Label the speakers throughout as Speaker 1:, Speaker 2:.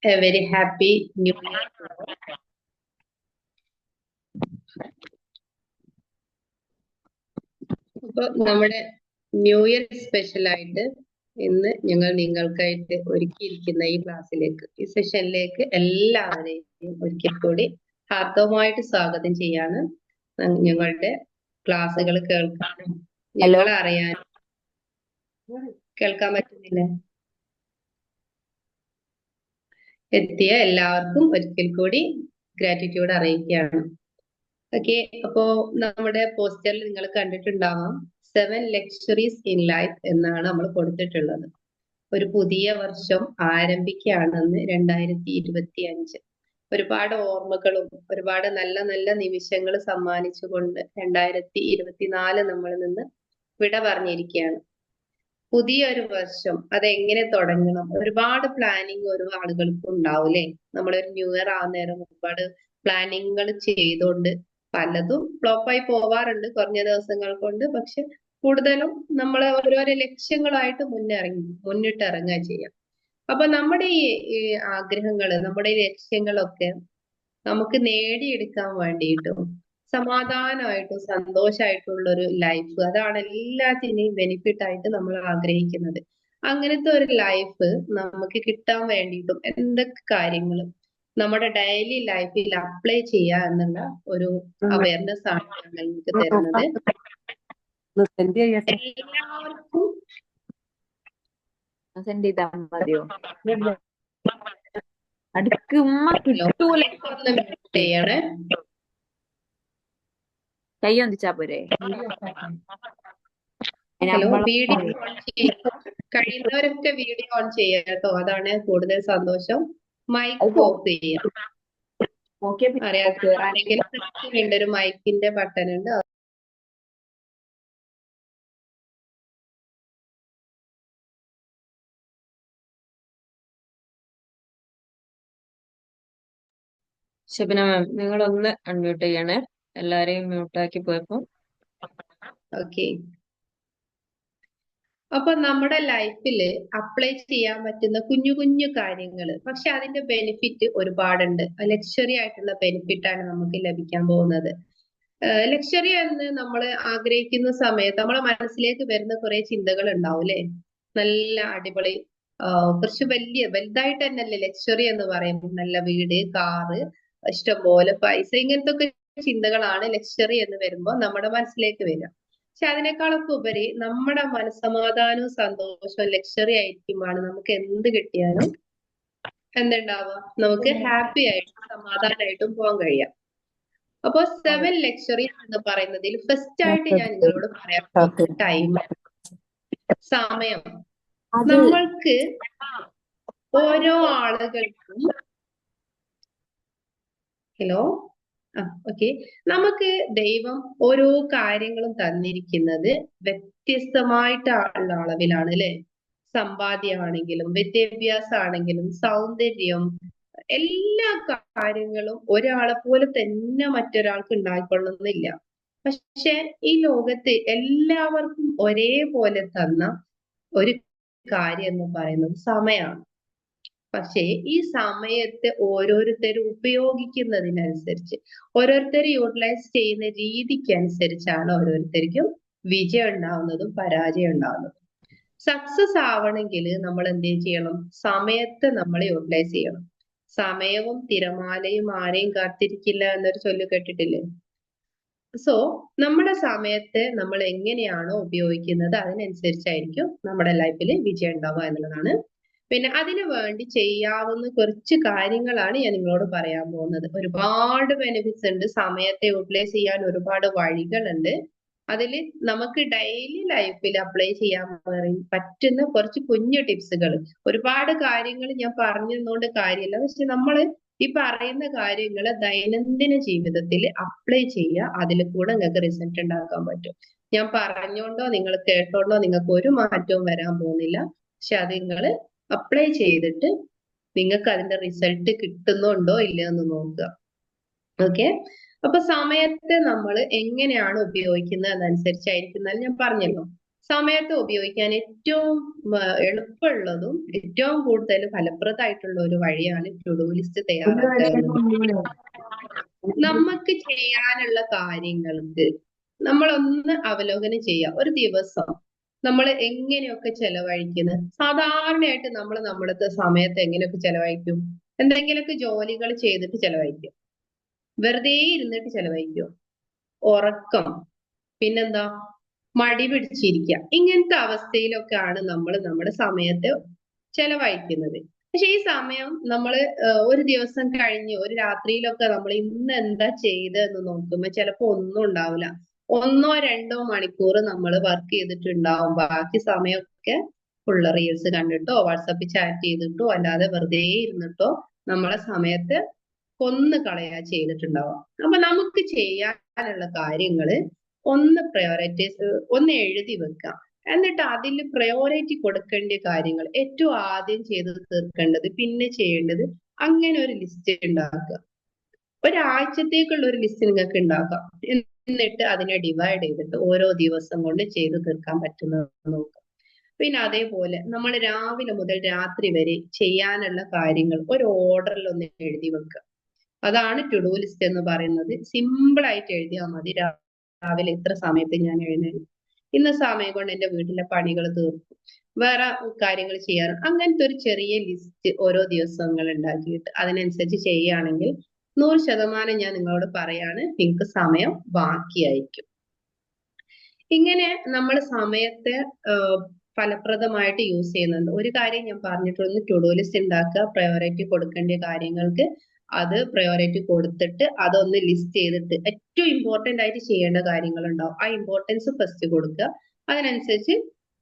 Speaker 1: A very happy new year. അപ്പൊ നമ്മുടെ new year special ആയിട്ട് ഇന്ന് ഞങ്ങൾ നിങ്ങൾക്കായിട്ട് ഒരുക്കിയിരിക്കുന്ന ഈ ക്ലാസ്സിലേക്ക് ഈ സെഷനിലേക്ക് എല്ലാവരെയും ഒരിക്കൽ കൂടി ഹാർദവമായിട്ട് സ്വാഗതം ചെയ്യാണ്. ഞങ്ങളുടെ ക്ലാസ്സുകൾ കേൾക്കാനും ഞങ്ങളെ അറിയാനും കേൾക്കാൻ പറ്റുന്നില്ലേ? എത്തിയ എല്ലാവർക്കും ഒരിക്കൽ കൂടി ഗ്രാറ്റിറ്റ്യൂഡ് അറിയിക്കുകയാണ്. ഓക്കെ, അപ്പോ നമ്മുടെ പോസ്റ്ററിൽ നിങ്ങൾ കണ്ടിട്ടുണ്ടാവാം 7 ലക്ഷറീസ് ഇൻ ലൈഫ് എന്നാണ് നമ്മൾ കൊടുത്തിട്ടുള്ളത്. ഒരു പുതിയ വർഷം ആരംഭിക്കുകയാണെന്ന് 2025. ഒരുപാട് ഓർമ്മകളും ഒരുപാട് നല്ല നല്ല നിമിഷങ്ങൾ സമ്മാനിച്ചുകൊണ്ട് 2024 നമ്മളിൽ നിന്ന് വിട പറഞ്ഞിരിക്കുകയാണ്. പുതിയൊരു വർഷം അതെങ്ങനെ തുടങ്ങണം, ഒരുപാട് പ്ലാനിങ് ഓരോ ആളുകൾക്കും ഉണ്ടാവൂലേ. നമ്മളൊരു ന്യൂ ഇയർ ആവുന്നേരം ഒരുപാട് പ്ലാനിങ്ങുകൾ ചെയ്തുകൊണ്ട് പലതും ഫ്ലോപ്പായി പോവാറുണ്ട് കുറഞ്ഞ ദിവസങ്ങൾ കൊണ്ട്. പക്ഷെ കൂടുതലും നമ്മൾ ഓരോരോ ലക്ഷ്യങ്ങളായിട്ട് മുന്നിട്ടിറങ്ങുക ചെയ്യാം. അപ്പൊ നമ്മുടെ ഈ ആഗ്രഹങ്ങള്, നമ്മുടെ ഈ ലക്ഷ്യങ്ങളൊക്കെ നമുക്ക് നേടിയെടുക്കാൻ വേണ്ടിയിട്ടും സമാധാനമായിട്ടും സന്തോഷമായിട്ടുള്ള ഒരു ലൈഫ്, അതാണ് എല്ലാത്തിനെയും ബെനിഫിറ്റ് ആയിട്ട് നമ്മൾ ആഗ്രഹിക്കുന്നത്. അങ്ങനത്തെ ഒരു ലൈഫ് നമുക്ക് കിട്ടാൻ വേണ്ടിയിട്ടും എന്തൊക്കെ കാര്യങ്ങൾ നമ്മുടെ ഡെയിലി ലൈഫിൽ അപ്ലൈ ചെയ്യുക എന്നുള്ള ഒരു അവയർനെസ് ആണ് ഞങ്ങൾക്ക് തരുന്നത്. എല്ലാവർക്കും ചെയ്യണേ.
Speaker 2: കയ്യൊന്നിച്ചാ പോരെ.
Speaker 1: ഹലോ, വീഡിയോ ഓൺ കഴിയുന്നവരൊക്കെ വീഡിയോ ഓൺ ചെയ്യാം കേട്ടോ, അതാണ് കൂടുതൽ സന്തോഷം. മൈക്ക് ഓഫ് ചെയ്യാം. അറിയാത്ത ഒരു മൈക്കിന്റെ ബട്ടൺ ഉണ്ട്.
Speaker 2: ശബന മാം, നിങ്ങളൊന്ന് അൺമ്യൂട്ട് ചെയ്യണേ. എല്ലാരെയും മ്യൂട്ടാക്കി പോയപ്പോ.
Speaker 1: ഓക്കെ, അപ്പൊ നമ്മുടെ ലൈഫില് അപ്ലൈ ചെയ്യാൻ പറ്റുന്ന കുഞ്ഞു കുഞ്ഞു കാര്യങ്ങള്, പക്ഷെ അതിന്റെ ബെനിഫിറ്റ് ഒരുപാടുണ്ട്. ലക്ഷറി ആയിട്ടുള്ള ബെനിഫിറ്റ് ആണ് നമുക്ക് ലഭിക്കാൻ പോകുന്നത്. ലക്ഷറി എന്ന് നമ്മൾ ആഗ്രഹിക്കുന്ന സമയത്ത് നമ്മളെ മനസ്സിലേക്ക് വരുന്ന കുറെ ചിന്തകൾ ഉണ്ടാവും അല്ലെ. നല്ല അടിപൊളി കുറച്ച് വലുതായിട്ട് തന്നെയല്ലേ ലക്ഷറി എന്ന് പറയുമ്പോൾ. നല്ല വീട്, കാറ്, ഇഷ്ടംപോലെ പൈസ, ഇങ്ങനത്തെ ഒക്കെ ചിന്തകളാണ് ലക്ഷറി എന്ന് വരുമ്പോൾ നമ്മുടെ മനസ്സിലേക്ക് വരിക. പക്ഷെ അതിനേക്കാളൊക്കെ ഉപരി നമ്മുടെ മനസ്സമാധാനവും സന്തോഷവും ലക്ഷറി ആയിരിക്കുമാണ് നമുക്ക് എന്ത് കിട്ടിയാലും എന്തുണ്ടാവുക, നമുക്ക് ഹാപ്പി ആയിട്ടും സമാധാനമായിട്ടും പോകാൻ കഴിയാം. അപ്പൊ 7 ലക്ഷറി എന്ന് പറയുന്നതിൽ ഫസ്റ്റ് ആയിട്ട് ഞാൻ നിങ്ങളോട് പറയാൻ പോകുന്നത് ടൈം, സമയം. നമ്മൾക്ക് ഓരോ ആളുകൾക്കും ഓക്കെ, നമുക്ക് ദൈവം ഓരോ കാര്യങ്ങളും തന്നിരിക്കുന്നത് വ്യത്യസ്തമായിട്ടുള്ള അളവിലാണ് അല്ലെ. സമ്പാദ്യമാണെങ്കിലും വിദ്യാഭ്യാസമാണെങ്കിലും സൗന്ദര്യം, എല്ലാ കാര്യങ്ങളും ഒരാളെ പോലെ തന്നെ മറ്റൊരാൾക്ക് ഉണ്ടായിക്കൊള്ളുന്നില്ല. പക്ഷെ ഈ ലോകത്ത് എല്ലാവർക്കും ഒരേപോലെ തന്ന ഒരു കാര്യം എന്ന് പറയുന്നത് സമയമാണ്. പക്ഷേ ഈ സമയത്തെ ഓരോരുത്തരും ഉപയോഗിക്കുന്നതിനനുസരിച്ച്, ഓരോരുത്തരും യൂട്ടിലൈസ് ചെയ്യുന്ന രീതിക്ക് അനുസരിച്ചാണ് ഓരോരുത്തർക്കും വിജയം ഉണ്ടാവുന്നതും പരാജയം ഉണ്ടാവുന്നതും. സക്സസ് ആവണമെങ്കിൽ നമ്മൾ എന്ത് ചെയ്യണം? സമയത്തെ നമ്മൾ യൂട്ടിലൈസ് ചെയ്യണം. സമയവും തിരമാലയും ആരെയും കാത്തിരിക്കില്ല എന്നൊരു ചൊല്ല് കേട്ടിട്ടില്ലേ? സോ നമ്മുടെ സമയത്തെ നമ്മൾ എങ്ങനെയാണോ ഉപയോഗിക്കുന്നത് അതിനനുസരിച്ചായിരിക്കും നമ്മുടെ ലൈഫിൽ വിജയം ഉണ്ടാവുക എന്നുള്ളതാണ്. പിന്നെ അതിനു വേണ്ടി ചെയ്യാവുന്ന കുറച്ച് കാര്യങ്ങളാണ് ഞാൻ നിങ്ങളോട് പറയാൻ പോകുന്നത്. ഒരുപാട് ബെനിഫിറ്റ്സ് ഉണ്ട്. സമയത്തെ യൂട്ടിലൈസ് ചെയ്യാൻ ഒരുപാട് വഴികളുണ്ട്. അതിൽ നമുക്ക് ഡെയിലി ലൈഫിൽ അപ്ലൈ ചെയ്യാൻ പറ്റുന്ന കുറച്ച് കുഞ്ഞു ടിപ്സുകൾ. ഒരുപാട് കാര്യങ്ങൾ ഞാൻ പറഞ്ഞു തന്നുകൊണ്ട് കാര്യമില്ല. പക്ഷെ നമ്മൾ ഈ പറയുന്ന കാര്യങ്ങൾ ദൈനംദിന ജീവിതത്തിൽ അപ്ലൈ ചെയ്യുക. അതിൽ കൂടെ നിങ്ങൾക്ക് റിസൾട്ട് ഉണ്ടാക്കാൻ പറ്റും. ഞാൻ പറഞ്ഞോണ്ടോ നിങ്ങൾ കേട്ടോണ്ടോ നിങ്ങൾക്ക് ഒരു മാറ്റവും വരാൻ പോകുന്നില്ല. പക്ഷെ അത് നിങ്ങൾ അപ്ലൈ ചെയ്തിട്ട് നിങ്ങൾക്ക് അതിന്റെ റിസൾട്ട് കിട്ടുന്നുണ്ടോ ഇല്ലയോ എന്ന് നോക്കുക. ഓക്കെ, അപ്പൊ സമയത്തെ നമ്മൾ എങ്ങനെയാണ് ഉപയോഗിക്കുന്നത് അതനുസരിച്ചായിരിക്കും ഞാൻ പറഞ്ഞല്ലോ. സമയത്തെ ഉപയോഗിക്കാൻ ഏറ്റവും എളുപ്പമുള്ളതും ഏറ്റവും കൂടുതൽ ഫലപ്രദമായിട്ടുള്ള ഒരു വഴിയാണ് ടു ഡു ലിസ്റ്റ് തയ്യാറാക്കുക എന്നുള്ളത്. നമുക്ക് ചെയ്യാനുള്ള കാര്യങ്ങൾക്ക് നമ്മളൊന്ന് അവലോകനം ചെയ്യാം. ഒരു ദിവസം നമ്മൾ എങ്ങനെയൊക്കെ ചെലവഴിക്കുന്നത്. സാധാരണയായിട്ട് നമ്മൾ നമ്മുടെ സമയത്ത് എങ്ങനെയൊക്കെ ചെലവഴിക്കും? എന്തെങ്കിലുമൊക്കെ ജോലികൾ ചെയ്തിട്ട് ചെലവഴിക്കും, വെറുതെ ഇരുന്നിട്ട് ചെലവഴിക്കും, ഉറക്കം, പിന്നെന്താ, മടി പിടിച്ചിരിക്കുക. ഇങ്ങനത്തെ അവസ്ഥയിലൊക്കെയാണ് നമ്മൾ നമ്മുടെ സമയത്തെ ചെലവഴിക്കുന്നത്. പക്ഷെ ഈ സമയം നമ്മൾ ഒരു ദിവസം കഴിഞ്ഞ് ഒരു രാത്രിയിലൊക്കെ നമ്മൾ ഇന്ന് എന്താ ചെയ്തതെന്ന് നോക്കുമ്പോൾ ചിലപ്പോ ഒന്നും ഉണ്ടാവില്ല. 1-2 മണിക്കൂർ നമ്മൾ വർക്ക് ചെയ്തിട്ടുണ്ടാവും. ബാക്കി സമയമൊക്കെ ഫുള്ള് റീൽസ് കണ്ടിട്ടോ വാട്സപ്പിൽ ചാറ്റ് ചെയ്തിട്ടോ അല്ലാതെ വെറുതെ ഇരുന്നിട്ടോ നമ്മളെ സമയത്ത് കൊന്നു കളയാ ചെയ്തിട്ടുണ്ടാവാം. അപ്പൊ നമുക്ക് ചെയ്യാനുള്ള കാര്യങ്ങള് ഒന്ന് എഴുതി വെക്കാം. എന്നിട്ട് അതിൽ പ്രയോറിറ്റി കൊടുക്കേണ്ട കാര്യങ്ങൾ ഏറ്റവും ആദ്യം ചെയ്ത് തീർക്കേണ്ടത്, പിന്നെ ചെയ്യേണ്ടത്, അങ്ങനെ ഒരു ലിസ്റ്റ് ഉണ്ടാക്കുക. ഒരാഴ്ചത്തേക്കുള്ള ഒരു ലിസ്റ്റ് നിങ്ങൾക്ക് ഉണ്ടാക്കാം. എന്നിട്ട് അതിനെ ഡിവൈഡ് ചെയ്തിട്ട് ഓരോ ദിവസം കൊണ്ട് ചെയ്ത് തീർക്കാൻ പറ്റുന്നത് നോക്കുക. പിന്നെ അതേപോലെ നമ്മൾ രാവിലെ മുതൽ രാത്രി വരെ ചെയ്യാനുള്ള കാര്യങ്ങൾ ഒരു ഓർഡറിൽ ഒന്ന് എഴുതി വെക്കുക. അതാണ് ടു ഡു ലിസ്റ്റ് എന്ന് പറയുന്നത്. സിമ്പിൾ ആയിട്ട് എഴുതിയാൽ മതി. രാവിലെ ഇത്ര സമയത്ത് ഞാൻ എഴുന്നേൽക്കും, ഇന്ന സമയം കൊണ്ട് എന്റെ വീട്ടിലെ പണികൾ തീർക്കും, വേറെ കാര്യങ്ങൾ ചെയ്യാനും, അങ്ങനത്തെ ഒരു ചെറിയ ലിസ്റ്റ് ഓരോ ദിവസങ്ങൾ ഉണ്ടാക്കിയിട്ട് അതിനനുസരിച്ച് ചെയ്യുകയാണെങ്കിൽ 100% ഞാൻ നിങ്ങളോട് പറയാണ്, നിങ്ങൾക്ക് സമയം ബാക്കിയായിരിക്കും. ഇങ്ങനെ നമ്മൾ സമയത്തെ ഫലപ്രദമായിട്ട് യൂസ് ചെയ്യുന്നുണ്ട്. ഒരു കാര്യം ഞാൻ പറഞ്ഞിട്ടുള്ളത്, ടു ഡു ലിസ്റ്റ് ഉണ്ടാക്കുക, പ്രയോറിറ്റി കൊടുക്കേണ്ട കാര്യങ്ങൾക്ക് അത് പ്രയോറിറ്റി കൊടുത്തിട്ട് അതൊന്ന് ലിസ്റ്റ് ചെയ്തിട്ട് ഏറ്റവും ഇമ്പോർട്ടന്റ് ആയിട്ട് ചെയ്യേണ്ട കാര്യങ്ങൾ ഉണ്ടാവും, ആ ഇമ്പോർട്ടൻസ് ഫസ്റ്റ് കൊടുക്കുക. അതിനനുസരിച്ച്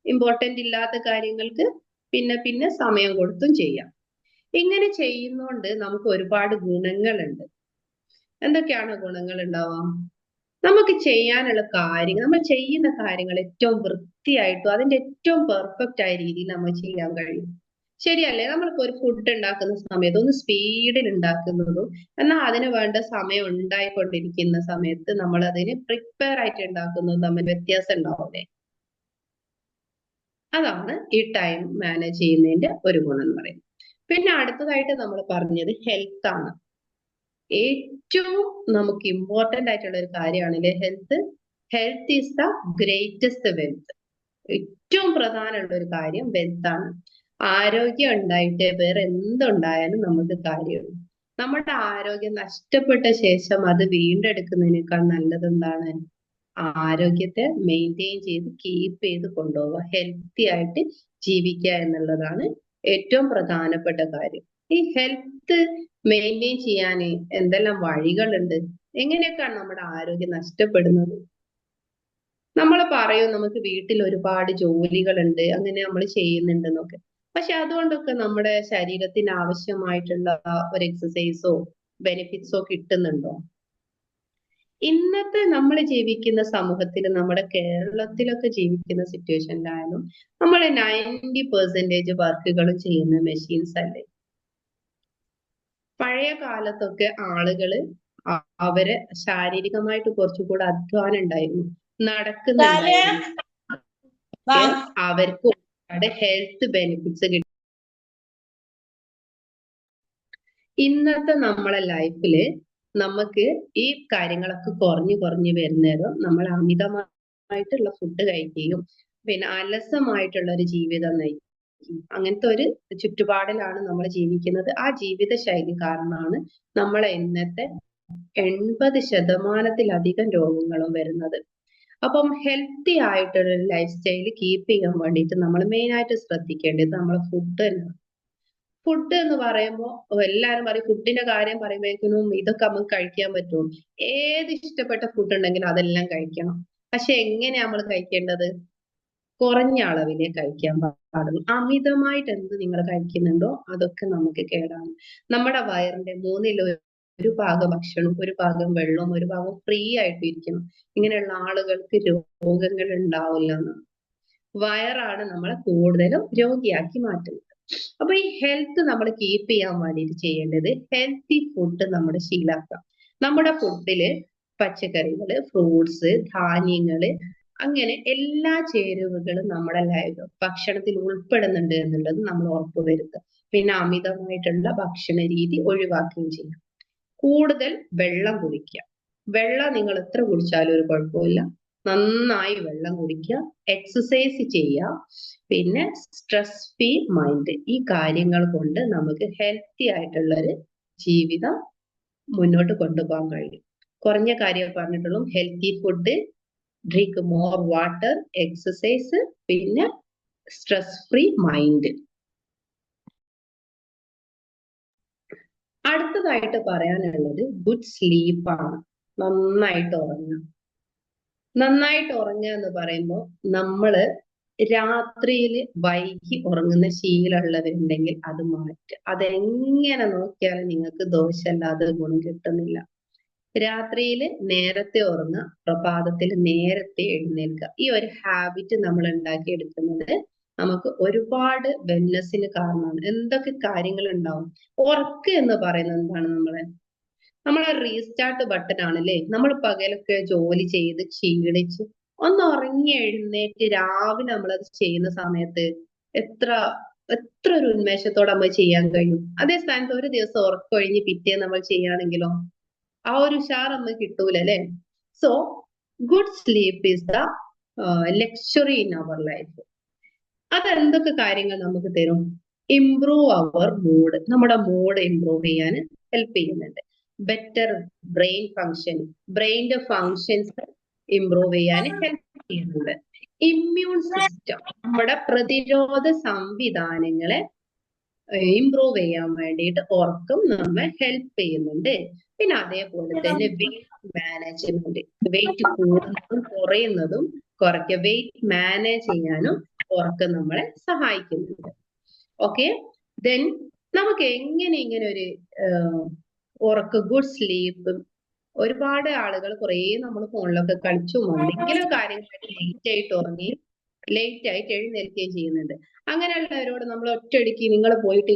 Speaker 1: ഇമ്പോർട്ടന്റ് ഇല്ലാത്ത കാര്യങ്ങൾക്ക് പിന്നെ പിന്നെ സമയം കൊടുത്തും ചെയ്യാം. ഇങ്ങനെ ചെയ്യുന്നോണ്ട് നമുക്ക് ഒരുപാട് ഗുണങ്ങളുണ്ട്. എന്തൊക്കെയാണ് ഗുണങ്ങൾ ഉണ്ടാവാം? നമുക്ക് ചെയ്യാനുള്ള കാര്യങ്ങൾ, നമ്മൾ ചെയ്യുന്ന കാര്യങ്ങൾ ഏറ്റവും വൃത്തിയായിട്ടും അതിന്റെ ഏറ്റവും പെർഫെക്റ്റ് ആയ രീതിയിൽ നമ്മൾ ചെയ്യാൻ കഴിയും. ശരിയല്ലേ? നമ്മൾക്ക് ഒരു ഫുഡ് ഉണ്ടാക്കുന്ന സമയത്ത് ഒന്ന് സ്പീഡിൽ ഉണ്ടാക്കുന്നതും എന്നാൽ അതിന് വേണ്ട സമയം ഉണ്ടായിക്കൊണ്ടിരിക്കുന്ന സമയത്ത് നമ്മൾ അതിന് പ്രിപ്പയർ ആയിട്ട് ഉണ്ടാക്കുന്നതും തമ്മിൽ വ്യത്യാസം ഉണ്ടാവില്ലേ? അതാണ് ഈ ടൈം മാനേജ് ചെയ്യുന്നതിന്റെ ഒരു ഗുണം എന്ന് പറയുന്നത്. പിന്നെ അടുത്തതായിട്ട് നമ്മൾ പറഞ്ഞത് ഹെൽത്ത് ആണ്. ഏറ്റവും നമുക്ക് ഇമ്പോർട്ടന്റ് ആയിട്ടുള്ള ഒരു കാര്യമാണല്ലേ health. Health is the greatest wealth. ഏറ്റവും പ്രധാനമുള്ള ഒരു കാര്യം വെൽത്ത് ആണ്. ആരോഗ്യം ഉണ്ടായിട്ട് വേറെ എന്തുണ്ടായാലും നമുക്ക് കാര്യമുള്ളൂ. നമ്മുടെ ആരോഗ്യം നഷ്ടപ്പെട്ട ശേഷം അത് വീണ്ടെടുക്കുന്നതിനേക്കാൾ നല്ലത് എന്താണ്? ആരോഗ്യത്തെ മെയിൻറ്റെയിൻ ചെയ്ത് കീപ്പ് ചെയ്ത് കൊണ്ടുപോവുക, ഹെൽത്തി ആയിട്ട് ജീവിക്കുക എന്നുള്ളതാണ് ഏറ്റവും പ്രധാനപ്പെട്ട കാര്യം. ഈ ഹെൽത്ത് മെയിൻറ്റെയിൻ ചെയ്യാൻ എന്തെല്ലാം വഴികളുണ്ട്? എങ്ങനെയൊക്കെയാണ് നമ്മുടെ ആരോഗ്യം നഷ്ടപ്പെടുന്നത്? നമ്മൾ പറയും നമുക്ക് വീട്ടിൽ ഒരുപാട് ജോലികളുണ്ട്, അങ്ങനെ നമ്മൾ ചെയ്യുന്നുണ്ടെന്നൊക്കെ. പക്ഷെ അതുകൊണ്ടൊക്കെ നമ്മുടെ ശരീരത്തിന് ആവശ്യമായിട്ടുള്ള ഒരു എക്സസൈസോ ബെനിഫിറ്റ്സോ കിട്ടുന്നുണ്ടോ? ഇന്നത്തെ നമ്മൾ ജീവിക്കുന്ന സമൂഹത്തിൽ, നമ്മുടെ കേരളത്തിലൊക്കെ ജീവിക്കുന്ന സിറ്റുവേഷനിലായാലും നമ്മൾ 90% വർക്കുകളും ചെയ്യുന്ന മെഷീൻസ് അല്ലേ? പഴയ കാലത്തൊക്കെ ആളുകള് അവര് ശാരീരികമായിട്ട് കുറച്ചുകൂടെ അധ്വാനം ഉണ്ടായിരുന്നു, നടക്കുന്നുണ്ടായിരുന്നു. അവർക്ക് ഒരുപാട് ഹെൽത്ത് ബെനിഫിറ്റ്സ് കിട്ടും. ഇന്നത്തെ നമ്മളെ ലൈഫില് നമുക്ക് ഈ കാര്യങ്ങളൊക്കെ കുറഞ്ഞു വരുന്നേരം നമ്മൾ അമിതമായിട്ടുള്ള ഫുഡ് കഴിക്കുകയും പിന്നെ അലസമായിട്ടുള്ള ഒരു ജീവിതം നയിക്കും. അങ്ങനത്തെ ഒരു ചുറ്റുപാടിലാണ് നമ്മൾ ജീവിക്കുന്നത്. ആ ജീവിത ശൈലി കാരണമാണ് നമ്മളെ ഇന്നത്തെ 80%-ലധികം രോഗങ്ങളും വരുന്നത്. അപ്പം ഹെൽത്തി ആയിട്ടൊരു ലൈഫ് സ്റ്റൈൽ കീപ്പ് ചെയ്യാൻ വേണ്ടിയിട്ട് നമ്മൾ മെയിൻ ആയിട്ട് ശ്രദ്ധിക്കേണ്ടത് നമ്മളെ ഫുഡ് തന്നെയാണ്. ഫുഡ് എന്ന് പറയുമ്പോൾ എല്ലാരും പറയും, ഫുഡിന്റെ കാര്യം പറയുമ്പോഴേക്കും ഇതൊക്കെ നമുക്ക് കഴിക്കാൻ പറ്റും. ഏത് ഇഷ്ടപ്പെട്ട ഫുഡ് ഉണ്ടെങ്കിലും അതെല്ലാം കഴിക്കണം. പക്ഷെ എങ്ങനെയാ നമ്മൾ കഴിക്കേണ്ടത്? കുറഞ്ഞ അളവിലേ കഴിക്കാൻ പാടുള്ളൂ. അമിതമായിട്ട് എന്ത് നിങ്ങൾ കഴിക്കുന്നുണ്ടോ അതൊക്കെ നമുക്ക് കേടാണ്. നമ്മുടെ വയറിന്റെ 1/3 ഭാഗം ഭക്ഷണവും 1 ഭാഗം വെള്ളവും 1 ഭാഗം ഫ്രീ ആയിട്ട് ഇരിക്കണം. ഇങ്ങനെയുള്ള ആളുകൾക്ക് രോഗങ്ങൾ ഉണ്ടാവില്ലെന്ന്. വയറാണ് നമ്മളെ കൂടുതലും രോഗിയാക്കി മാറ്റുന്നത്. അപ്പൊ ഈ ഹെൽത്ത് നമ്മൾ കീപ്പ് ചെയ്യാൻ വേണ്ടിയിട്ട് ചെയ്യേണ്ടത് ഹെൽത്തി ഫുഡ് നമ്മൾ ശീലാക്കാം. നമ്മുടെ ഫുഡില് പച്ചക്കറികള്, ഫ്രൂട്ട്സ്, ധാന്യങ്ങള്, അങ്ങനെ എല്ലാ ചേരുവകളും നമ്മുടെ ഭക്ഷണത്തിൽ ഉൾപ്പെടുന്നുണ്ട് എന്നുള്ളത് നമ്മൾ ഉറപ്പുവരുത്തുക. പിന്നെ അമിതമായിട്ടുള്ള ഭക്ഷണ രീതി ഒഴിവാക്കുകയും ചെയ്യാം. കൂടുതൽ വെള്ളം കുടിക്കുക. വെള്ളം നിങ്ങൾ എത്ര കുടിച്ചാലും ഒരു കുഴപ്പമില്ല. നന്നായി വെള്ളം കുടിക്കുക, എക്സസൈസ് ചെയ്യുക, പിന്നെ സ്ട്രെസ് ഫ്രീ മൈൻഡ്. ഈ കാര്യങ്ങൾ കൊണ്ട് നമുക്ക് ഹെൽത്തി ആയിട്ടുള്ള ഒരു ജീവിതം മുന്നോട്ട് കൊണ്ടുപോകാൻ കഴിയും. കുറഞ്ഞ കാര്യം പറഞ്ഞിട്ടുള്ളൂ. Healthy food, drink more water, exercise, പിന്നെ സ്ട്രെസ് ഫ്രീ മൈൻഡ്. അടുത്തതായിട്ട് പറയാനുള്ളത് ഗുഡ് സ്ലീപ്പാണ്. നന്നായിട്ട് ഉറങ്ങുക. നന്നായിട്ട് ഉറങ്ങുക എന്ന് പറയുമ്പോൾ നമ്മള് രാത്രിയിൽ വൈകി ഉറങ്ങുന്ന ശീലമുള്ളവരുണ്ടെങ്കിൽ അത് മാറ്റുക. അതെങ്ങനെ നോക്കിയാലും നിങ്ങൾക്ക് ദോഷമല്ലാതെ ഗുണം കിട്ടുന്നില്ല. രാത്രിയിൽ നേരത്തെ ഉറങ്ങുക, പ്രഭാതത്തിൽ നേരത്തെ എഴുന്നേൽക്കുക. ഈ ഒരു ഹാബിറ്റ് നമ്മൾ ഉണ്ടാക്കിയെടുക്കുന്നത് നമുക്ക് ഒരുപാട് വെൽനെസ്സിന് കാരണമാണ്. എന്തൊക്കെ കാര്യങ്ങൾ ഉണ്ടാവും. ഉറക്കം എന്ന് പറയുന്നത് എന്താണ്? നമ്മളെ റീസ്റ്റാർട്ട് ബട്ടൺ ആണല്ലേ. നമ്മൾ പകലൊക്കെ ജോലി ചെയ്ത് ക്ഷീണിച്ച് ഒന്ന് ഉറങ്ങി എഴുന്നേറ്റ് രാവിലെ നമ്മളത് ചെയ്യുന്ന സമയത്ത് എത്ര എത്ര ഒരു ഉന്മേഷത്തോടെ നമ്മൾ ചെയ്യാൻ കഴിയും. അതേ സ്ഥാനത്ത് ഒരു ദിവസം ഉറക്കൊഴിഞ്ഞ് പിറ്റേന്ന് നമ്മൾ ചെയ്യുകയാണെങ്കിലോ ആ ഒരു ഉഷാർ നമുക്ക് കിട്ടൂല അല്ലെ. So good sleep is the luxury in our life. അതെന്തൊക്കെ കാര്യങ്ങൾ നമുക്ക് തരും? Improve our mood. നമ്മുടെ മൂഡ് ഇംപ്രൂവ് ചെയ്യാൻ ഹെൽപ്പ് ചെയ്യുന്നുണ്ട്. ബെറ്റർ ബ്രെയിൻ ഫങ്ഷൻ, ബ്രെയിനിന്റെ ഫങ്ഷൻസ് ഇംപ്രൂവ് ചെയ്യാൻ ഹെൽപ്പ് ചെയ്യുന്നുണ്ട്. ഇമ്മ്യൂൺ സിസ്റ്റം, നമ്മുടെ പ്രതിരോധ സംവിധാനങ്ങളെ ഇംപ്രൂവ് ചെയ്യാൻ വേണ്ടിയിട്ട് ഉറക്കം നമ്മെ ഹെൽപ്പ് ചെയ്യുന്നുണ്ട്. പിന്നെ അതേപോലെ തന്നെ വെയിറ്റ് മാനേജ്മെന്റ്, വെയിറ്റ് കൂടുന്നതും കുറയുന്നതും കുറയ്ക്കുക. വെയിറ്റ് മാനേജ് ചെയ്യാനും ഉറക്കം നമ്മളെ സഹായിക്കുന്നുണ്ട്. ഓക്കെ, ദെൻ നമുക്ക് എങ്ങനെ ഇങ്ങനെ ഒരു ഉറക്കം, ഗുഡ് സ്ലീപ്പ്. ഒരുപാട് ആളുകൾ കുറേ നമ്മൾ ഫോണിലൊക്കെ കളിച്ചും എന്തെങ്കിലും കാര്യങ്ങളായിട്ട് ലേറ്റ് ആയിട്ട് ഉറങ്ങി ലേറ്റ് ആയിട്ട് എഴുന്നേൽക്കുകയും ചെയ്യുന്നുണ്ട്. അങ്ങനെയുള്ളവരോട് നമ്മൾ ഒറ്റയടിക്ക് നിങ്ങൾ പോയിട്ട്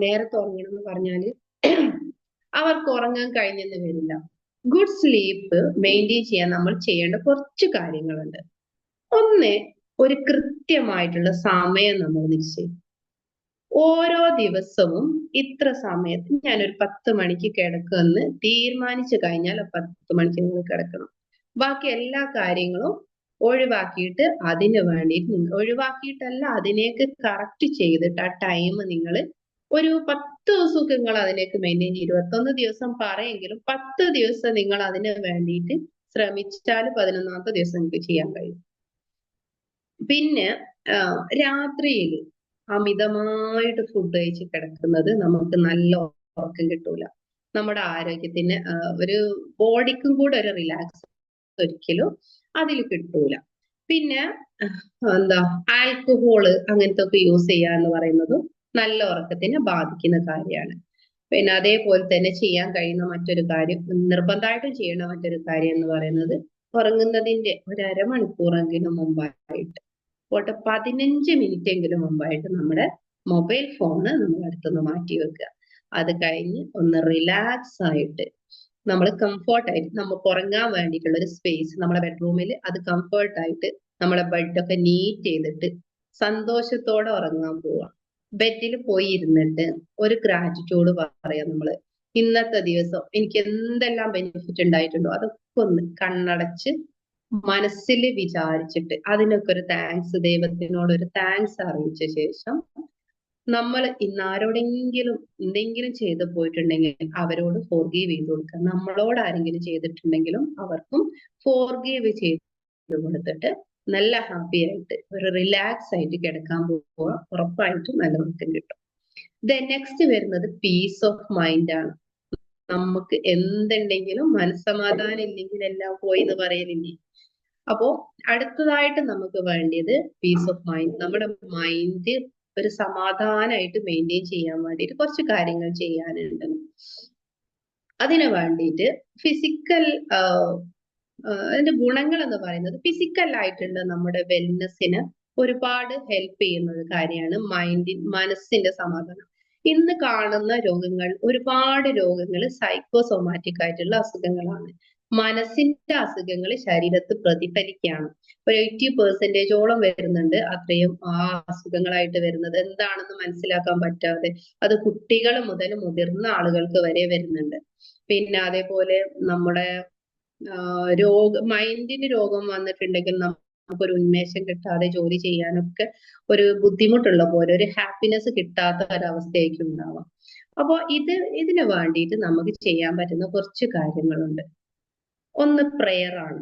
Speaker 1: നേരത്തെ ഉറങ്ങണമെന്ന് പറഞ്ഞാല് അവർക്ക് ഉറങ്ങാൻ കഴിഞ്ഞെന്ന് വരില്ല. ഗുഡ് സ്ലീപ്പ് മെയിൻറ്റെയിൻ ചെയ്യാൻ നമ്മൾ ചെയ്യേണ്ട കുറച്ച് കാര്യങ്ങളുണ്ട്. ഒന്ന്, ഒരു കൃത്യമായിട്ടുള്ള സമയം നമ്മൾ നിശ്ചയിക്കും. ഓരോ ദിവസവും ഇത്ര സമയത്ത് ഞാനൊരു 10 മണിക്ക് കിടക്കുമെന്ന് തീരുമാനിച്ചു കഴിഞ്ഞാൽ 10 മണിക്ക് നിങ്ങൾ കിടക്കണം. ബാക്കി എല്ലാ കാര്യങ്ങളും ഒഴിവാക്കിയിട്ട് അതിന് വേണ്ടിയിട്ട് ഒഴിവാക്കിയിട്ടല്ല, അതിനേക്ക് കറക്റ്റ് ചെയ്തിട്ട് ആ ടൈം നിങ്ങൾ ഒരു 10 ദിവസമൊക്കെ നിങ്ങൾ അതിലേക്ക് മെയിൻറ്റെയിൻ ചെയ്യും. 21 ദിവസം പറയെങ്കിലും 10 ദിവസം നിങ്ങൾ അതിന് വേണ്ടിയിട്ട് ശ്രമിച്ചാൽ 11ാമത്തെ ദിവസം നിങ്ങൾക്ക് ചെയ്യാൻ കഴിയും. പിന്നെ രാത്രിയിൽ അമിതമായിട്ട് ഫുഡ് കഴിച്ച് കിടക്കുന്നത് നമുക്ക് നല്ല ഉറക്കം കിട്ടൂല. നമ്മുടെ ആരോഗ്യത്തിന് ഒരു ബോഡിക്കും കൂടെ ഒരു റിലാക്സ് ഒരിക്കലും അതിൽ കിട്ടൂല. പിന്നെ എന്താ, ആൽക്കഹോള് അങ്ങനത്തെ ഒക്കെ യൂസ് ചെയ്യുക എന്ന് പറയുന്നതും നല്ല ഉറക്കത്തിനെ ബാധിക്കുന്ന കാര്യമാണ്. പിന്നെ അതേപോലെ തന്നെ ചെയ്യാൻ കഴിയുന്ന മറ്റൊരു കാര്യം, നിർബന്ധമായിട്ടും ചെയ്യേണ്ട മറ്റൊരു കാര്യം എന്ന് പറയുന്നത് ഉറങ്ങുന്നതിന്റെ ഒരു അരമണിക്കൂറെങ്കിലും മുമ്പായിട്ട്, 15 മിനിറ്റ് എങ്കിലും മുമ്പായിട്ട് നമ്മുടെ മൊബൈൽ ഫോണ് നമ്മുടെ അടുത്തുനിന്ന് മാറ്റി വെക്കുക. അത് കഴിഞ്ഞ് ഒന്ന് റിലാക്സ് ആയിട്ട് നമ്മൾ കംഫർട്ടായിട്ട് നമുക്ക് ഉറങ്ങാൻ വേണ്ടിയിട്ടുള്ള ഒരു സ്പേസ് നമ്മുടെ ബെഡ്റൂമിൽ, അത് കംഫർട്ടായിട്ട് നമ്മളെ ബെഡൊക്കെ നീറ്റ് ചെയ്തിട്ട് സന്തോഷത്തോടെ ഉറങ്ങാൻ പോവാം. ബെഡിൽ പോയി ഇരുന്നിട്ട് ഒരു ഗ്രാറ്റിറ്റ്യൂഡ് പറയാം. നമ്മള് ഇന്നത്തെ ദിവസം എനിക്ക് എന്തെല്ലാം ബെനിഫിറ്റ് ഉണ്ടായിട്ടുണ്ടോ അതൊക്കെ ഒന്ന് കണ്ണടച്ച് മനസ്സിൽ വിചാരിച്ചിട്ട് അതിനൊക്കെ ഒരു താങ്ക്സ്, ദൈവത്തിനോട് ഒരു താങ്ക്സ് അറിയിച്ച ശേഷം നമ്മൾ ഇന്നാരോടെങ്കിലും എന്തെങ്കിലും ചെയ്തു പോയിട്ടുണ്ടെങ്കിൽ അവരോട് ഫോർഗീവ് ചെയ്ത് കൊടുക്കുക. നമ്മളോട് ആരെങ്കിലും ചെയ്തിട്ടുണ്ടെങ്കിലും അവർക്കും ഫോർഗീവ് ചെയ്ത് കൊടുത്തിട്ട് നല്ല ഹാപ്പി ആയിട്ട് ഒരു റിലാക്സ് ആയിട്ട് കിടക്കാൻ പോവുക. ഉറപ്പായിട്ടും നല്ല ഉറക്കം കിട്ടും. നെക്സ്റ്റ് വരുന്നത് പീസ് ഓഫ് മൈൻഡ് ആണ്. നമുക്ക് എന്തുണ്ടെങ്കിലും മനസ്സമാധാനം ഇല്ലെങ്കിൽ എല്ലാം പോയി എന്ന് പറയലില്ലേ. അപ്പോ അടുത്തതായിട്ട് നമുക്ക് വേണ്ടിയത് പീസ് ഓഫ് മൈൻഡ്. നമ്മുടെ മൈൻഡ് ഒരു സമാധാനമായിട്ട് മെയിൻറ്റെയിൻ ചെയ്യാൻ വേണ്ടിയിട്ട് കുറച്ച് കാര്യങ്ങൾ ചെയ്യാനുണ്ട്. അതിനു വേണ്ടിയിട്ട് ഫിസിക്കൽ അതിന്റെ ഗുണങ്ങൾ എന്ന് പറയുന്നത് ഫിസിക്കൽ ആയിട്ടുള്ള നമ്മുടെ വെൽനെസ്സിന് ഒരുപാട് ഹെൽപ്പ് ചെയ്യുന്ന ഒരു കാര്യമാണ് മനസ്സിന്റെ സമാധാനം. ഇന്ന് കാണുന്ന രോഗങ്ങൾ, ഒരുപാട് രോഗങ്ങൾ സൈക്കോസോമാറ്റിക് ആയിട്ടുള്ള അസുഖങ്ങളാണ്. മനസ്സിന്റെ അസുഖങ്ങൾ ശരീരത്ത് പ്രതിഫലിക്കുകയാണ്. ഒരു 80% വരുന്നുണ്ട് അത്രയും ആ അസുഖങ്ങളായിട്ട് വരുന്നത്. എന്താണെന്ന് മനസ്സിലാക്കാൻ പറ്റാതെ അത് കുട്ടികൾ മുതൽ മുതിർന്ന ആളുകൾക്ക് വരെ വരുന്നുണ്ട്. പിന്നെ അതേപോലെ നമ്മുടെ മൈൻഡിന് രോഗം വന്നിട്ടുണ്ടെങ്കിൽ നമുക്കൊരു ഉന്മേഷം കിട്ടാതെ ജോലി ചെയ്യാനൊക്കെ ഒരു ബുദ്ധിമുട്ടുള്ള പോലെ, ഒരു ഹാപ്പിനെസ് കിട്ടാത്ത ഒരവസ്ഥയായിരിക്കും ഉണ്ടാവാം. അപ്പൊ ഇതിന് വേണ്ടിയിട്ട് നമുക്ക് ചെയ്യാൻ പറ്റുന്ന കുറച്ച് കാര്യങ്ങളുണ്ട്. ഒന്ന് പ്രെയർ ആണ്.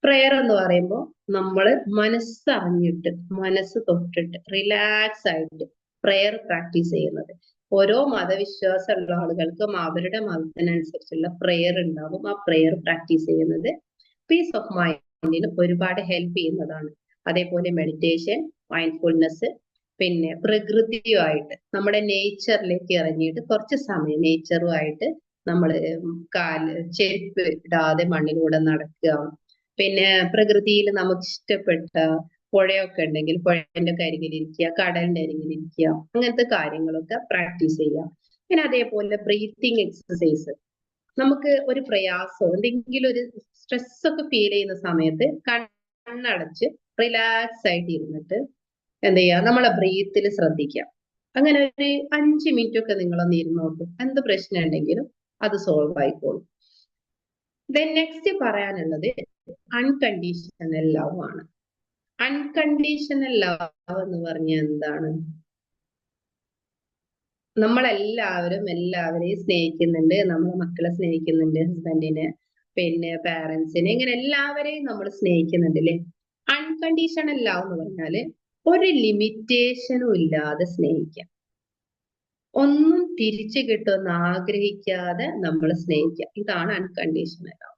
Speaker 1: പ്രെയർ എന്ന് പറയുമ്പോൾ നമ്മൾ മനസ്സറിഞ്ഞിട്ട്, മനസ്സ് തൊട്ടിട്ട് റിലാക്സ് ആയിട്ട് പ്രെയർ പ്രാക്ടീസ് ചെയ്യുന്നത്. ഓരോ മതവിശ്വാസമുള്ള ആളുകൾക്കും അവരുടെ മതത്തിനനുസരിച്ചുള്ള പ്രെയർ ഉണ്ടാവും. ആ പ്രെയർ പ്രാക്ടീസ് ചെയ്യുന്നത് പീസ് ഓഫ് മൈൻഡിന് ഒരുപാട് ഹെൽപ്പ് ചെയ്യുന്നതാണ്. അതേപോലെ മെഡിറ്റേഷൻ, മൈൻഡ്ഫുൾനെസ്, പിന്നെ പ്രകൃതിയുമായിട്ട് നമ്മുടെ നേച്ചറിലേക്ക് ഇറങ്ങിയിട്ട് കുറച്ച് സമയം നേച്ചറുമായിട്ട് നമ്മൾ ചെരുപ്പ് ഇടാതെ മണ്ണിലൂടെ നടക്കുക. പിന്നെ പ്രകൃതിയിൽ നമുക്ക് ഇഷ്ടപ്പെട്ട പുഴയൊക്കെ ഉണ്ടെങ്കിൽ പുഴന്റെ അരികിലിരിക്കുക, കടലിന്റെ അരികിലിരിക്കുക, അങ്ങനത്തെ കാര്യങ്ങളൊക്കെ പ്രാക്ടീസ് ചെയ്യുക. പിന്നെ അതേപോലെ ബ്രീത്തിങ് എക്സസൈസ്. നമുക്ക് ഒരു പ്രയാസോ എന്തെങ്കിലും ഒരു സ്ട്രെസ് ഒക്കെ ഫീൽ ചെയ്യുന്ന സമയത്ത് കണ്ണടച്ച് റിലാക്സ് ആയിട്ട് ഇരുന്നിട്ട് എന്ത് ചെയ്യുക, നമ്മളെ ബ്രീത്തിൽ ശ്രദ്ധിക്കുക. അങ്ങനെ ഒരു 5 മിനിറ്റ് ഒക്കെ നിങ്ങളൊന്ന് ഇരുന്ന് നോക്കും. എന്ത് പ്രശ്നം ഉണ്ടെങ്കിലും അത് സോൾവ് ആയിക്കോളും. ദെൻ നെക്സ്റ്റ് പറയാനുള്ളത് അൺകണ്ടീഷണൽ ലവ് ആണ്. അൺകണ്ടീഷണൽ ലവ് എന്ന് പറഞ്ഞാൽ എന്താണ്? നമ്മളെല്ലാവരും എല്ലാവരെയും സ്നേഹിക്കുന്നുണ്ട്. നമ്മളെ മക്കളെ സ്നേഹിക്കുന്നുണ്ട്, ഹസ്ബൻഡിനെ, പിന്നെ പാരന്റ്സിനെ, ഇങ്ങനെ എല്ലാവരെയും നമ്മൾ സ്നേഹിക്കുന്നുണ്ട് അല്ലെ. അൺകണ്ടീഷണൽ ലവ് എന്ന് പറഞ്ഞാല് ഒരു ലിമിറ്റേഷനും ഇല്ലാതെ സ്നേഹിക്കാം. ഒന്നും തിരിച്ചു കിട്ടുമെന്ന് ആഗ്രഹിക്കാതെ നമ്മൾ സ്നേഹിക്കുക. ഇതാണ് അൺകണ്ടീഷണൽ ലവ്.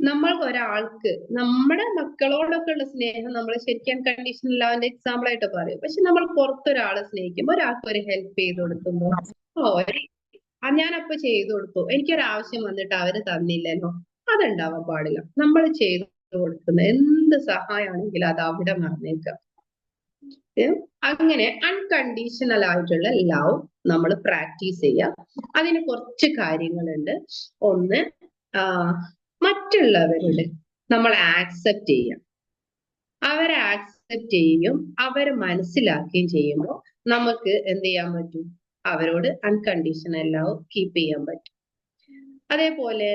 Speaker 1: നമ്മൾ ഒരാൾക്ക് നമ്മുടെ മക്കളോടൊക്കെ ഉള്ള സ്നേഹം നമ്മൾ ശരിക്കും അൺകണ്ടീഷണൽ ലവിന്റെ എക്സാമ്പിൾ ആയിട്ട് പറയും. പക്ഷെ നമ്മൾ പുറത്തൊരാളെ സ്നേഹിക്കുമ്പോൾ, ഒരാൾക്ക് ഒരു ഹെൽപ്പ് ചെയ്ത് കൊടുക്കുമ്പോൾ, ഞാനപ്പൊ ചെയ്തു കൊടുത്തു, എനിക്കൊരാവശ്യം വന്നിട്ട് അവര് തന്നില്ലല്ലോ, അതുണ്ടാവാൻ പാടില്ല. നമ്മൾ ചെയ്തു കൊടുക്കുന്ന എന്ത് സഹായമാണെങ്കിലും അത് അവിടെ മറന്നേക്കാം. അങ്ങനെ അൺകണ്ടീഷണൽ ആയിട്ടുള്ള ലവ് നമ്മൾ പ്രാക്ടീസ് ചെയ്യാം. അതിന് കുറച്ച് കാര്യങ്ങളുണ്ട്. ഒന്ന്, മറ്റുള്ളവരോട് നമ്മൾ ആക്സെപ്റ്റ് ചെയ്യാം. അവരെ ആക്സെപ്റ്റ് ചെയ്യുകയും അവരെ മനസ്സിലാക്കുകയും ചെയ്യുമ്പോൾ നമുക്ക് എന്ത് ചെയ്യാൻ പറ്റും? അവരോട് അൺകണ്ടീഷണൽ ലവ് കീപ്പ് ചെയ്യാൻ പറ്റും. അതേപോലെ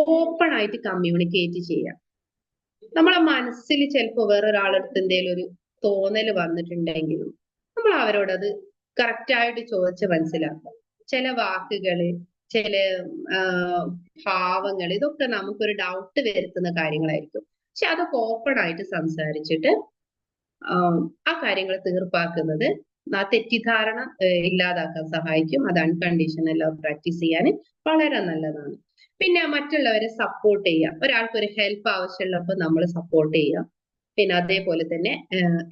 Speaker 1: ഓപ്പൺ ആയിട്ട് കമ്മ്യൂണിക്കേറ്റ് ചെയ്യാം. നമ്മളെ മനസ്സിൽ ചിലപ്പോൾ വേറൊരാളടുത്ത് എന്തെങ്കിലും ഒരു തോന്നൽ വന്നിട്ടുണ്ടെങ്കിലും നമ്മൾ അവരോടത് കറക്റ്റായിട്ട് ചോദിച്ച് മനസ്സിലാക്കാം. ചില വാക്കുകള്, ചില ഭാവങ്ങൾ, ഇതൊക്കെ നമുക്കൊരു ഡൗട്ട് വരുത്തുന്ന കാര്യങ്ങളായിരിക്കും. പക്ഷെ അതൊക്കെ ഓപ്പൺ ആയിട്ട് സംസാരിച്ചിട്ട് ആ കാര്യങ്ങൾ തീർപ്പാക്കുന്നത് ആ തെറ്റിദ്ധാരണ ഇല്ലാതാക്കാൻ സഹായിക്കും. അത് അൺകണ്ടീഷണൽ ലവ് പ്രാക്ടീസ് ചെയ്യാൻ വളരെ നല്ലതാണ്. പിന്നെ മറ്റുള്ളവരെ സപ്പോർട്ട് ചെയ്യുക. ഒരാൾക്ക് ഒരു ഹെൽപ്പ് ആവശ്യമുള്ളപ്പോൾ നമ്മൾ സപ്പോർട്ട് ചെയ്യുക. പിന്നെ അതേപോലെ തന്നെ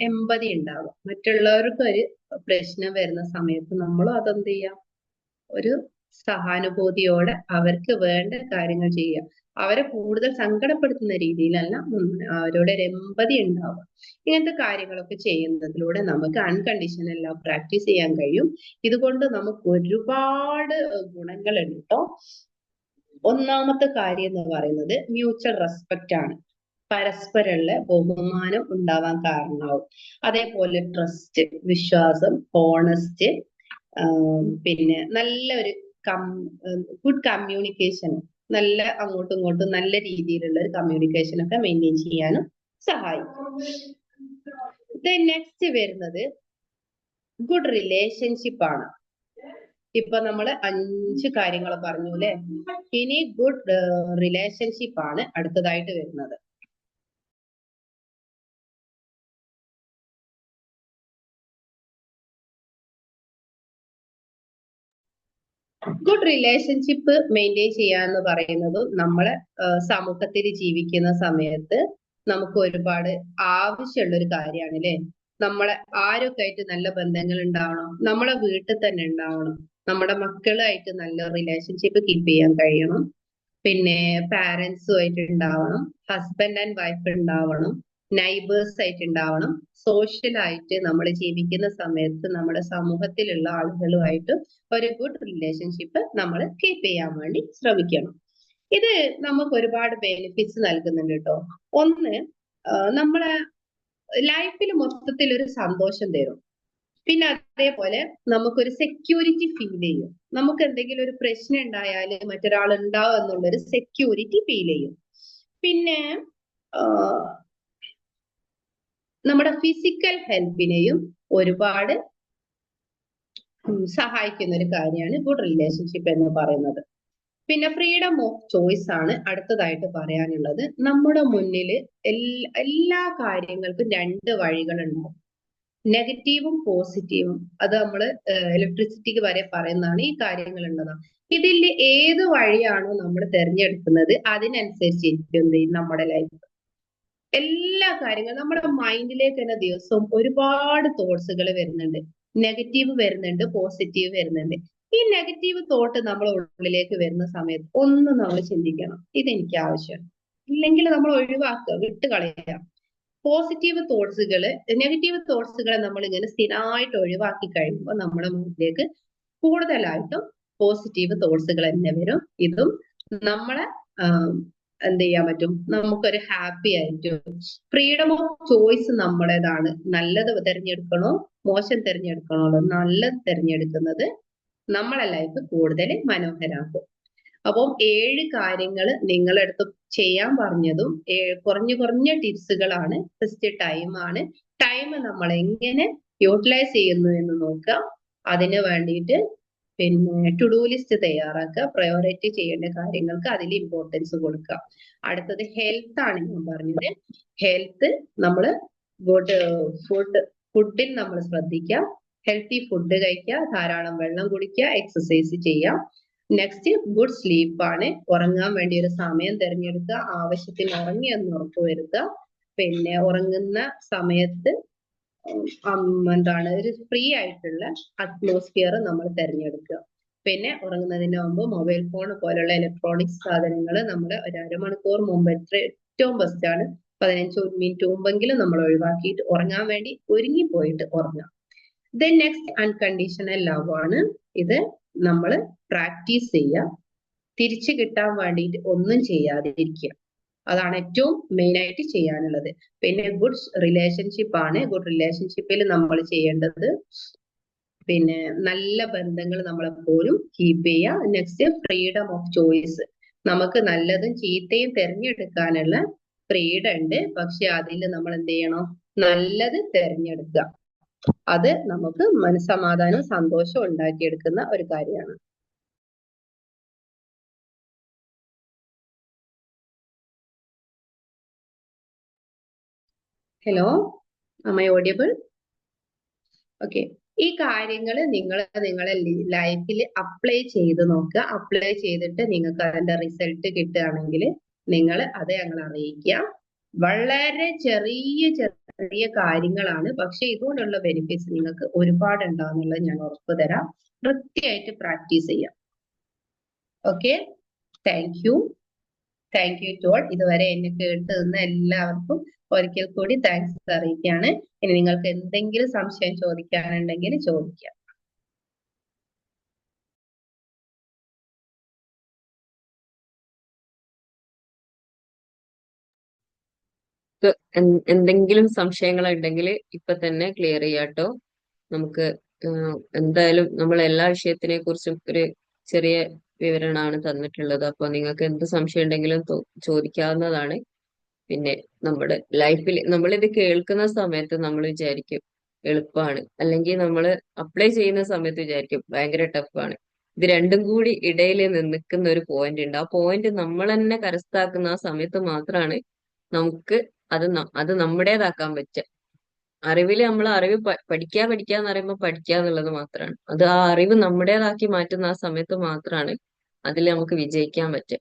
Speaker 1: എമ്പതി ഉണ്ടാവുക. മറ്റുള്ളവർക്ക് ഒരു പ്രശ്നം വരുന്ന സമയത്ത് നമ്മളും അതെന്ത് ചെയ്യാം, ഒരു സഹാനുഭൂതിയോടെ അവർക്ക് വേണ്ട കാര്യങ്ങൾ ചെയ്യുക. അവരെ കൂടുതൽ സങ്കടപ്പെടുത്തുന്ന രീതിയിലല്ല, അവരോട് ഒരു എമ്പതി ഉണ്ടാവുക. ഇങ്ങനത്തെ കാര്യങ്ങളൊക്കെ ചെയ്യുന്നതിലൂടെ നമുക്ക് അൺകണ്ടീഷണൽ ലവ് പ്രാക്ടീസ് ചെയ്യാൻ കഴിയും. ഇതുകൊണ്ട് നമുക്ക് ഒരുപാട് ഗുണങ്ങളുണ്ട് കേട്ടോ. ഒന്നാമത്തെ കാര്യം എന്ന് പറയുന്നത് മ്യൂച്വൽ റെസ്പെക്റ്റ് ആണ്. പരസ്പരമുള്ള ബഹുമാനം ഉണ്ടാവാൻ കാരണമാവും. അതേപോലെ ട്രസ്റ്റ്, വിശ്വാസം, ഓണസ്റ്റ്, പിന്നെ നല്ല ഒരു ഗുഡ് കമ്മ്യൂണിക്കേഷൻ, നല്ല അങ്ങോട്ടും ഇങ്ങോട്ടും നല്ല രീതിയിലുള്ള ഒരു കമ്മ്യൂണിക്കേഷൻ ഒക്കെ മെയിൻറ്റെയിൻ ചെയ്യാനും സഹായിക്കും. നെക്സ്റ്റ് വരുന്നത് ഗുഡ് റിലേഷൻഷിപ്പ് ആണ്. ഇപ്പൊ നമ്മൾ 5 കാര്യങ്ങൾ പറഞ്ഞു അല്ലെ. ഇനി ഗുഡ് റിലേഷൻഷിപ്പ് ആണ് അടുത്തതായിട്ട് വരുന്നത്. ഗുഡ് റിലേഷൻഷിപ്പ് മെയിൻറ്റെയിൻ ചെയ്യാന്ന് പറയുന്നത് നമ്മളെ സമൂഹത്തിൽ ജീവിക്കുന്ന സമയത്ത് നമുക്ക് ഒരുപാട് ആവശ്യമുള്ള ഒരു കാര്യമാണ് അല്ലെ. നമ്മളെ ആരൊക്കെ ആയിട്ട് നല്ല ബന്ധങ്ങൾ ഉണ്ടാവണം, നമ്മളെ വീട്ടിൽ തന്നെ ഉണ്ടാവണം, നമ്മുടെ മക്കളുമായിട്ട് നല്ല റിലേഷൻഷിപ്പ് കീപ്പ് ചെയ്യാൻ കഴിയണം, പിന്നെ പാരന്റ്സുമായിട്ട് ഉണ്ടാവണം, ഹസ്ബൻഡ് ആൻഡ് വൈഫ് ഉണ്ടാവണം, നൈബേഴ്സ് ആയിട്ട് ഉണ്ടാവണം, സോഷ്യലായിട്ട് നമ്മൾ ജീവിക്കുന്ന സമയത്ത് നമ്മുടെ സമൂഹത്തിലുള്ള ആളുകളുമായിട്ട് ഒരു ഗുഡ് റിലേഷൻഷിപ്പ് നമ്മൾ കീപ്പ് ചെയ്യാൻ വേണ്ടി ശ്രമിക്കണം. ഇത് നമുക്ക് ഒരുപാട് ബെനിഫിറ്റ്സ് നൽകുന്നുണ്ട് കേട്ടോ. ഒന്ന്, നമ്മളെ ലൈഫിൽ മൊത്തത്തിൽ ഒരു സന്തോഷം തരും. പിന്നെ അതേപോലെ നമുക്കൊരു സെക്യൂരിറ്റി ഫീൽ ചെയ്യും. നമുക്ക് എന്തെങ്കിലും ഒരു പ്രശ്നം ഉണ്ടായാൽ മറ്റൊരാൾ ഉണ്ടാവും എന്നുള്ളൊരു സെക്യൂരിറ്റി ഫീൽ ചെയ്യും. പിന്നെ നമ്മുടെ ഫിസിക്കൽ ഹെൽത്തിനെയും ഒരുപാട് സഹായിക്കുന്ന ഒരു കാര്യമാണ് ഗുഡ് റിലേഷൻഷിപ്പ് എന്ന് പറയുന്നത്. പിന്നെ ഫ്രീഡം ഓഫ് ചോയ്സ് ആണ് അടുത്തതായിട്ട് പറയാനുള്ളത്. നമ്മുടെ മുന്നിൽ എല്ലാ കാര്യങ്ങൾക്കും രണ്ട് വഴികളുണ്ടാവും, നെഗറ്റീവും പോസിറ്റീവും. അത് നമ്മൾ ഇലക്ട്രിസിറ്റിക്ക് വരെ പറയുന്നതാണ് ഈ കാര്യങ്ങൾ ഉള്ളതാണ്. ഇതിൽ ഏത് വഴിയാണോ നമ്മൾ തിരഞ്ഞെടുക്കുന്നത് അതിനനുസരിച്ചിരിക്കും നമ്മുടെ ലൈഫ്. എല്ലാ കാര്യങ്ങളും നമ്മുടെ മൈൻഡിലേക്ക് തന്നെ ദിവസവും ഒരുപാട് തോട്ട്സുകൾ വരുന്നുണ്ട്. നെഗറ്റീവ് വരുന്നുണ്ട്, പോസിറ്റീവ് വരുന്നുണ്ട്. ഈ നെഗറ്റീവ് തോട്ട് നമ്മുടെ ഉള്ളിലേക്ക് വരുന്ന സമയത്ത് ഒന്ന് നമ്മൾ ചിന്തിക്കണം, ഇതെനിക്ക് ആവശ്യമാണ്, ഇല്ലെങ്കിൽ നമ്മൾ ഒഴിവാക്കുക, വിട്ടുകളയുക. പോസിറ്റീവ് തോട്ട്സുകള്, നെഗറ്റീവ് തോട്ട്സുകളെ നമ്മൾ ഇങ്ങനെ സ്ഥിരമായിട്ട് ഒഴിവാക്കി കഴിയുമ്പോൾ നമ്മുടെ മുന്നിലേക്ക് കൂടുതലായിട്ടും പോസിറ്റീവ് തോട്ട്സുകൾ തന്നെ വരും. ഇതും നമ്മളെ എന്ത് ചെയ്യാൻ പറ്റും, നമുക്കൊരു ഹാപ്പി ആയിട്ടും. ഫ്രീഡം ഓഫ് ചോയ്സ് നമ്മുടേതാണ്. നല്ലത് തിരഞ്ഞെടുക്കണോ മോശം തിരഞ്ഞെടുക്കണോ, നല്ലത് തിരഞ്ഞെടുക്കുന്നത് നമ്മളെ ലൈഫ് കൂടുതൽ മനോഹരാക്കും. അപ്പം 7 കാര്യങ്ങൾ നിങ്ങളെടുത്ത് ചെയ്യാൻ പറഞ്ഞതും കുറഞ്ഞ ടിപ്സുകളാണ്. ഫസ്റ്റ് ടൈമാണ്. ടൈം നമ്മൾ എങ്ങനെ യൂട്ടിലൈസ് ചെയ്യുന്നു എന്ന് നോക്കുക. അതിന് വേണ്ടിയിട്ട് പിന്നെ ടു ഡു ലിസ്റ്റ് തയ്യാറാക്കുക. പ്രയോറിറ്റി ചെയ്യേണ്ട കാര്യങ്ങൾക്ക് അതിൽ ഇമ്പോർട്ടൻസ് കൊടുക്കുക. അടുത്തത് ഹെൽത്ത് ആണ് ഞാൻ പറഞ്ഞത്. ഹെൽത്ത് നമ്മൾ ഗുഡ് ഫുഡിൽ നമ്മൾ ശ്രദ്ധിക്കുക. ഹെൽത്തി ഫുഡ് കഴിക്കുക, ധാരാളം വെള്ളം കുടിക്കുക, എക്സസൈസ് ചെയ്യുക. നെക്സ്റ്റ് ഗുഡ് സ്ലീപ്പാണ്. ഉറങ്ങാൻ വേണ്ടി ഒരു സമയം തിരഞ്ഞെടുക്കുക, ആവശ്യത്തിന് ഉറങ്ങി എന്ന് ഉറപ്പുവരുത്തുക. പിന്നെ ഉറങ്ങുന്ന സമയത്ത് എന്താണ് ഒരു ഫ്രീ ആയിട്ടുള്ള അറ്റ്മോസ്ഫിയർ നമ്മൾ തിരഞ്ഞെടുക്കുക. പിന്നെ ഉറങ്ങുന്നതിന് മുമ്പ് മൊബൈൽ ഫോൺ പോലുള്ള ഇലക്ട്രോണിക്സ് സാധനങ്ങൾ നമ്മൾ ഒരു അരമണിക്കൂർ മുമ്പ് ഏറ്റവും ബെസ്റ്റ് ആണ്. 15 മിനിറ്റ് മുമ്പെങ്കിലും നമ്മൾ ഒഴിവാക്കിയിട്ട് ഉറങ്ങാൻ വേണ്ടി ഒരുങ്ങി പോയിട്ട് ഉറങ്ങാം. ദെൻ നെക്സ്റ്റ് അൺകണ്ടീഷണൽ ലവ് ആണ്. ഇത് നമ്മൾ പ്രാക്ടീസ് ചെയ്യുക. തിരിച്ചു കിട്ടാൻ വേണ്ടിയിട്ട് ഒന്നും ചെയ്യാതിരിക്കുക. അതാണ് ഏറ്റവും മെയിൻ ആയിട്ട് ചെയ്യാനുള്ളത്. പിന്നെ ഗുഡ് റിലേഷൻഷിപ്പ് ആണ്. ഗുഡ് റിലേഷൻഷിപ്പിൽ നമ്മൾ ചെയ്യേണ്ടത് പിന്നെ നല്ല ബന്ധങ്ങൾ നമ്മളെപ്പോഴും കീപ്പ് ചെയ്യുക. Next freedom of choice. നമുക്ക് നല്ലതും ചീത്തയും തിരഞ്ഞെടുക്കാനുള്ള ഫ്രീഡം ഉണ്ട്. പക്ഷെ അതിൽ നമ്മൾ എന്ത് ചെയ്യണം, നല്ലത് തിരഞ്ഞെടുക്കുക. അത് നമുക്ക് മനസ്സമാധാനവും സന്തോഷവും ഉണ്ടാക്കിയെടുക്കുന്ന ഒരു കാര്യമാണ്. Hello, am I audible? Okay. ഈ കാര്യങ്ങൾ നിങ്ങളെ ലൈഫിൽ അപ്ലൈ ചെയ്ത് നോക്കുക. അപ്ലൈ ചെയ്തിട്ട് നിങ്ങൾക്ക് അതിന്റെ റിസൾട്ട് കിട്ടുകയാണെങ്കിൽ നിങ്ങൾ അത് ഞങ്ങളെ അറിയിക്കുക. വളരെ ചെറിയ കാര്യങ്ങളാണ്, പക്ഷെ ഇതുകൊണ്ടുള്ള ബെനിഫിറ്റ്സ് നിങ്ങൾക്ക് ഒരുപാട് ഉണ്ടാവുന്നുള്ളത് ഞാൻ ഉറപ്പ് തരാം. വൃത്തിയായിട്ട് പ്രാക്ടീസ് ചെയ്യാം. Okay, thank you to all. ഇതുവരെ എന്നെ കേട്ട് നിന്ന എല്ലാവർക്കും ഒരിക്കൽ കൂടി താങ്ക്സ് അറിയിക്കുകയാണ്. ഇനി നിങ്ങൾക്ക് എന്തെങ്കിലും സംശയം ചോദിക്കാനുണ്ടെങ്കിൽ ചോദിക്കാം.
Speaker 2: എന്തെങ്കിലും സംശയങ്ങൾ ഉണ്ടെങ്കിൽ ഇപ്പൊ തന്നെ ക്ലിയർ ചെയ്യാട്ടോ. നമുക്ക് എന്തായാലും നമ്മൾ എല്ലാ വിഷയത്തിനെ കുറിച്ചും ഒരു ചെറിയ വിവരണമാണ് തന്നിട്ടുള്ളത്. അപ്പൊ നിങ്ങൾക്ക് എന്ത് സംശയം ഉണ്ടെങ്കിലും ചോദിക്കാവുന്നതാണ്. പിന്നെ നമ്മുടെ ലൈഫിൽ നമ്മളിത് കേൾക്കുന്ന സമയത്ത് നമ്മൾ വിചാരിക്കും എളുപ്പമാണ്, അല്ലെങ്കിൽ നമ്മൾ അപ്ലൈ ചെയ്യുന്ന സമയത്ത് വിചാരിക്കും ഭയങ്കര ടഫാണ്. ഇത് രണ്ടും കൂടി ഇടയിൽ നിൽക്കുന്ന ഒരു പോയിന്റ് ഉണ്ട്. ആ പോയിന്റ് നമ്മൾ തന്നെ കരസ്ഥമാക്കുന്ന ആ സമയത്ത് മാത്രമാണ് നമുക്ക് അത് നമ്മുടേതാക്കാൻ പറ്റുക. അറിവില് നമ്മൾ അറിവ് പഠിക്കാന്ന് പറയുമ്പോൾ പഠിക്കുക എന്നുള്ളത് മാത്രമാണ്. അത് ആ അറിവ് നമ്മുടേതാക്കി മാറ്റുന്ന ആ സമയത്ത് മാത്രമാണ് അതിൽ നമുക്ക് വിജയിക്കാൻ പറ്റുക.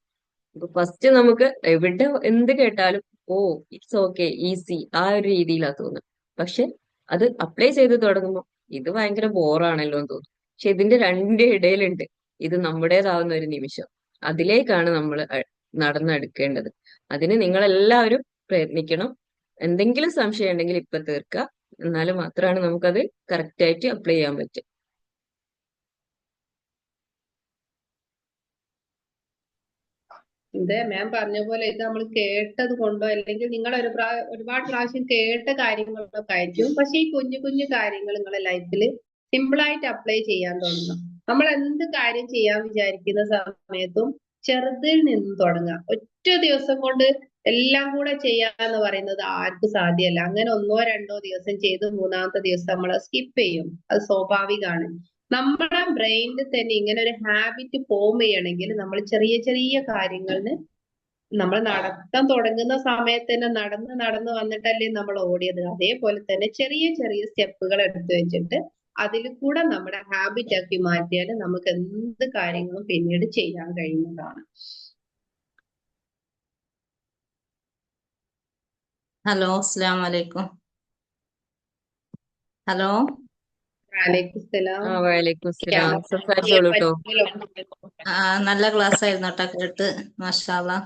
Speaker 2: അപ്പൊ ഫസ്റ്റ് നമുക്ക് എവിടെ എന്ത് കേട്ടാലും ഓ ഇറ്റ്സ് ഓക്കെ, ഈസി, ആ ഒരു രീതിയിലാ തോന്നുന്നത്. പക്ഷെ അത് അപ്ലൈ ചെയ്ത് തുടങ്ങുമ്പോൾ ഇത് ഭയങ്കര ബോറാണല്ലോ എന്ന് തോന്നും. പക്ഷെ ഇതിന്റെ രണ്ടിന്റെ ഇടയിലുണ്ട് ഇത് നമ്മുടേതാവുന്ന ഒരു നിമിഷം. അതിലേക്കാണ് നമ്മൾ നടന്നെടുക്കേണ്ടത്. അതിന് നിങ്ങളെല്ലാവരും പ്രയത്നിക്കണം. എന്തെങ്കിലും സംശയം ഉണ്ടെങ്കിൽ ഇപ്പൊ തീർക്കുക. എന്നാൽ മാത്രമാണ് നമുക്കത് കറക്റ്റ് ആയിട്ട് അപ്ലൈ ചെയ്യാൻ പറ്റുക.
Speaker 1: ഇത് മാം പറഞ്ഞ പോലെ ഇത് നമ്മൾ കേട്ടത് കൊണ്ടോ അല്ലെങ്കിൽ നിങ്ങൾ ഒരുപാട് പ്രാവശ്യം കേട്ട കാര്യങ്ങളൊക്കെ ആയിരിക്കും. പക്ഷെ ഈ കുഞ്ഞു കുഞ്ഞു കാര്യങ്ങൾ നിങ്ങളുടെ ലൈഫിൽ സിമ്പിൾ ആയിട്ട് അപ്ലൈ ചെയ്യാൻ തുടങ്ങും. നമ്മൾ എന്ത് കാര്യം ചെയ്യാൻ വിചാരിക്കുന്ന സമയത്തും ചെറുതിൽ നിന്ന് തുടങ്ങുക. ഒറ്റ ദിവസം കൊണ്ട് എല്ലാം കൂടെ ചെയ്യാന്ന് പറയുന്നത് ആർക്കും സാധ്യമല്ല. അങ്ങനെ ഒന്നോ രണ്ടോ ദിവസം ചെയ്ത് മൂന്നാമത്തെ ദിവസം നമ്മൾ സ്കിപ്പ് ചെയ്യും. അത് സ്വാഭാവികമാണ്. നമ്മുടെ ബ്രെയിനിൽ തന്നെ ഇങ്ങനെ ഒരു ഹാബിറ്റ് ഫോം ചെയ്യണമെങ്കിൽ നമ്മൾ ചെറിയ ചെറിയ കാര്യങ്ങളിന് നമ്മൾ നടത്താൻ തുടങ്ങുന്ന സമയത്ത് തന്നെ നടന്ന് നടന്ന് വന്നിട്ടല്ലേ നമ്മൾ ഓടിയത്. അതേപോലെ തന്നെ ചെറിയ ചെറിയ സ്റ്റെപ്പുകൾ എടുത്തു വെച്ചിട്ട് അതിൽ കൂടെ നമ്മുടെ ഹാബിറ്റ് ആക്കി മാറ്റിയാൽ നമുക്ക് എന്ത് കാര്യങ്ങളും പിന്നീട് ചെയ്യാൻ കഴിയുന്നതാണ്.
Speaker 3: ഹലോ, അസ്സലാം വലൈക്കും. ഹലോ,
Speaker 1: വലൈക്കും സലാം.
Speaker 2: വലൈക്കും സ്സലാം. സംസാരിച്ചോളൂ കേട്ടോ.
Speaker 3: നല്ല ക്ലാസ് ആയിരുന്നു കേട്ടോ, കേട്ട് മാഷാ അല്ലാ.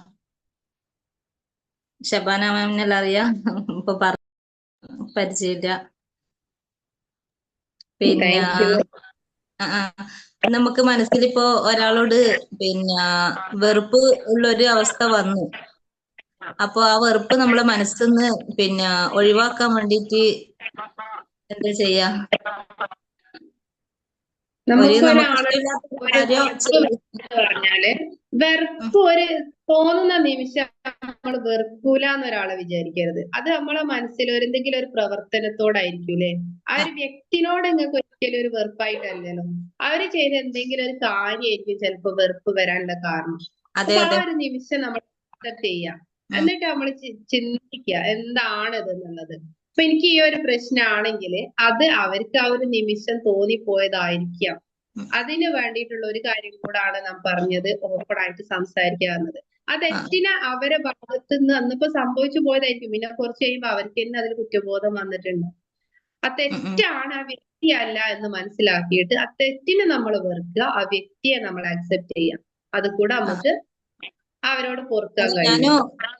Speaker 3: ഷബാന മാമിനെല്ലാം അറിയാം, ഇപ്പൊ പരിചയമില്ല. പിന്നെ
Speaker 1: താങ്ക് യു.
Speaker 3: നമുക്ക് മനസ്സിലിപ്പോ ഒരാളോട് പിന്നെ വെറുപ്പ് ഉള്ളൊരു അവസ്ഥ വന്നു. അപ്പൊ ആ വെറുപ്പ് നമ്മളെ മനസ്സിന്ന് പിന്നെ ഒഴിവാക്കാൻ വേണ്ടിട്ട് എന്താ ചെയ്യാ? നമുക്ക്
Speaker 1: നമുക്കൊരാളെ
Speaker 3: ഇഷ്ടമില്ലാത്ത
Speaker 1: ഒരു
Speaker 3: കാര്യം
Speaker 1: വെറുപ്പ് എന്ന് പറഞ്ഞാല് വെറുപ്പ് ഒരു തോന്നുന്ന നിമിഷം നമ്മൾ വെറുക്കൂല എന്നൊരാളെ വിചാരിക്കരുത്. അത് നമ്മളെ മനസ്സിൽ ഒരു എന്തെങ്കിലും ഒരു പ്രവർത്തനത്തോടായിരിക്കൂലേ. ആ ഒരു വ്യക്തിനോട് നിങ്ങൾക്ക് ഒരിക്കലും ഒരു വെറുപ്പായിട്ടല്ലല്ലോ. അവര് ചെയ്ത എന്തെങ്കിലും ഒരു കാര്യമായിരിക്കും ചിലപ്പോ വെറുപ്പ് വരാനുള്ള കാരണം.
Speaker 3: അതെ
Speaker 1: അപ്പൊ ആ
Speaker 3: അതെ.
Speaker 1: ഒരു നിമിഷം നമ്മൾ അക്സെപ്റ്റ് ചെയ്യാം. എന്നിട്ട് നമ്മൾ ചിന്തിക്കുക എന്താണ് ഇത് എന്നുള്ളത്. അപ്പൊ എനിക്ക് ഈ ഒരു പ്രശ്നമാണെങ്കിൽ അത് അവർക്ക് ആ ഒരു നിമിഷം തോന്നിപ്പോയതായിരിക്കാം. അതിന് വേണ്ടിയിട്ടുള്ള ഒരു കാര്യം കൂടാണ് നാം പറഞ്ഞത്, ഓപ്പൺ ആയിട്ട് സംസാരിക്കാവുന്നത്. ആ തെറ്റിനെ അവരെ ഭാഗത്ത് നിന്ന് അന്നിപ്പോ സംഭവിച്ചു പോയതായിരിക്കും. പിന്നെ കുറച്ച് കഴിയുമ്പോ അവർക്ക് തന്നെ അതിൽ കുറ്റബോധം വന്നിട്ടുണ്ട്. ആ തെറ്റാണ്, ആ വ്യക്തിയല്ല എന്ന് മനസ്സിലാക്കിയിട്ട് ആ തെറ്റിനെ നമ്മൾ വെറുക്കുക, ആ വ്യക്തിയെ നമ്മൾ അക്സെപ്റ്റ് ചെയ്യാം. അത് കൂടെ നമുക്ക് അവരോട് പൊറുക്കാൻ കഴിയും.
Speaker 3: ഞാനും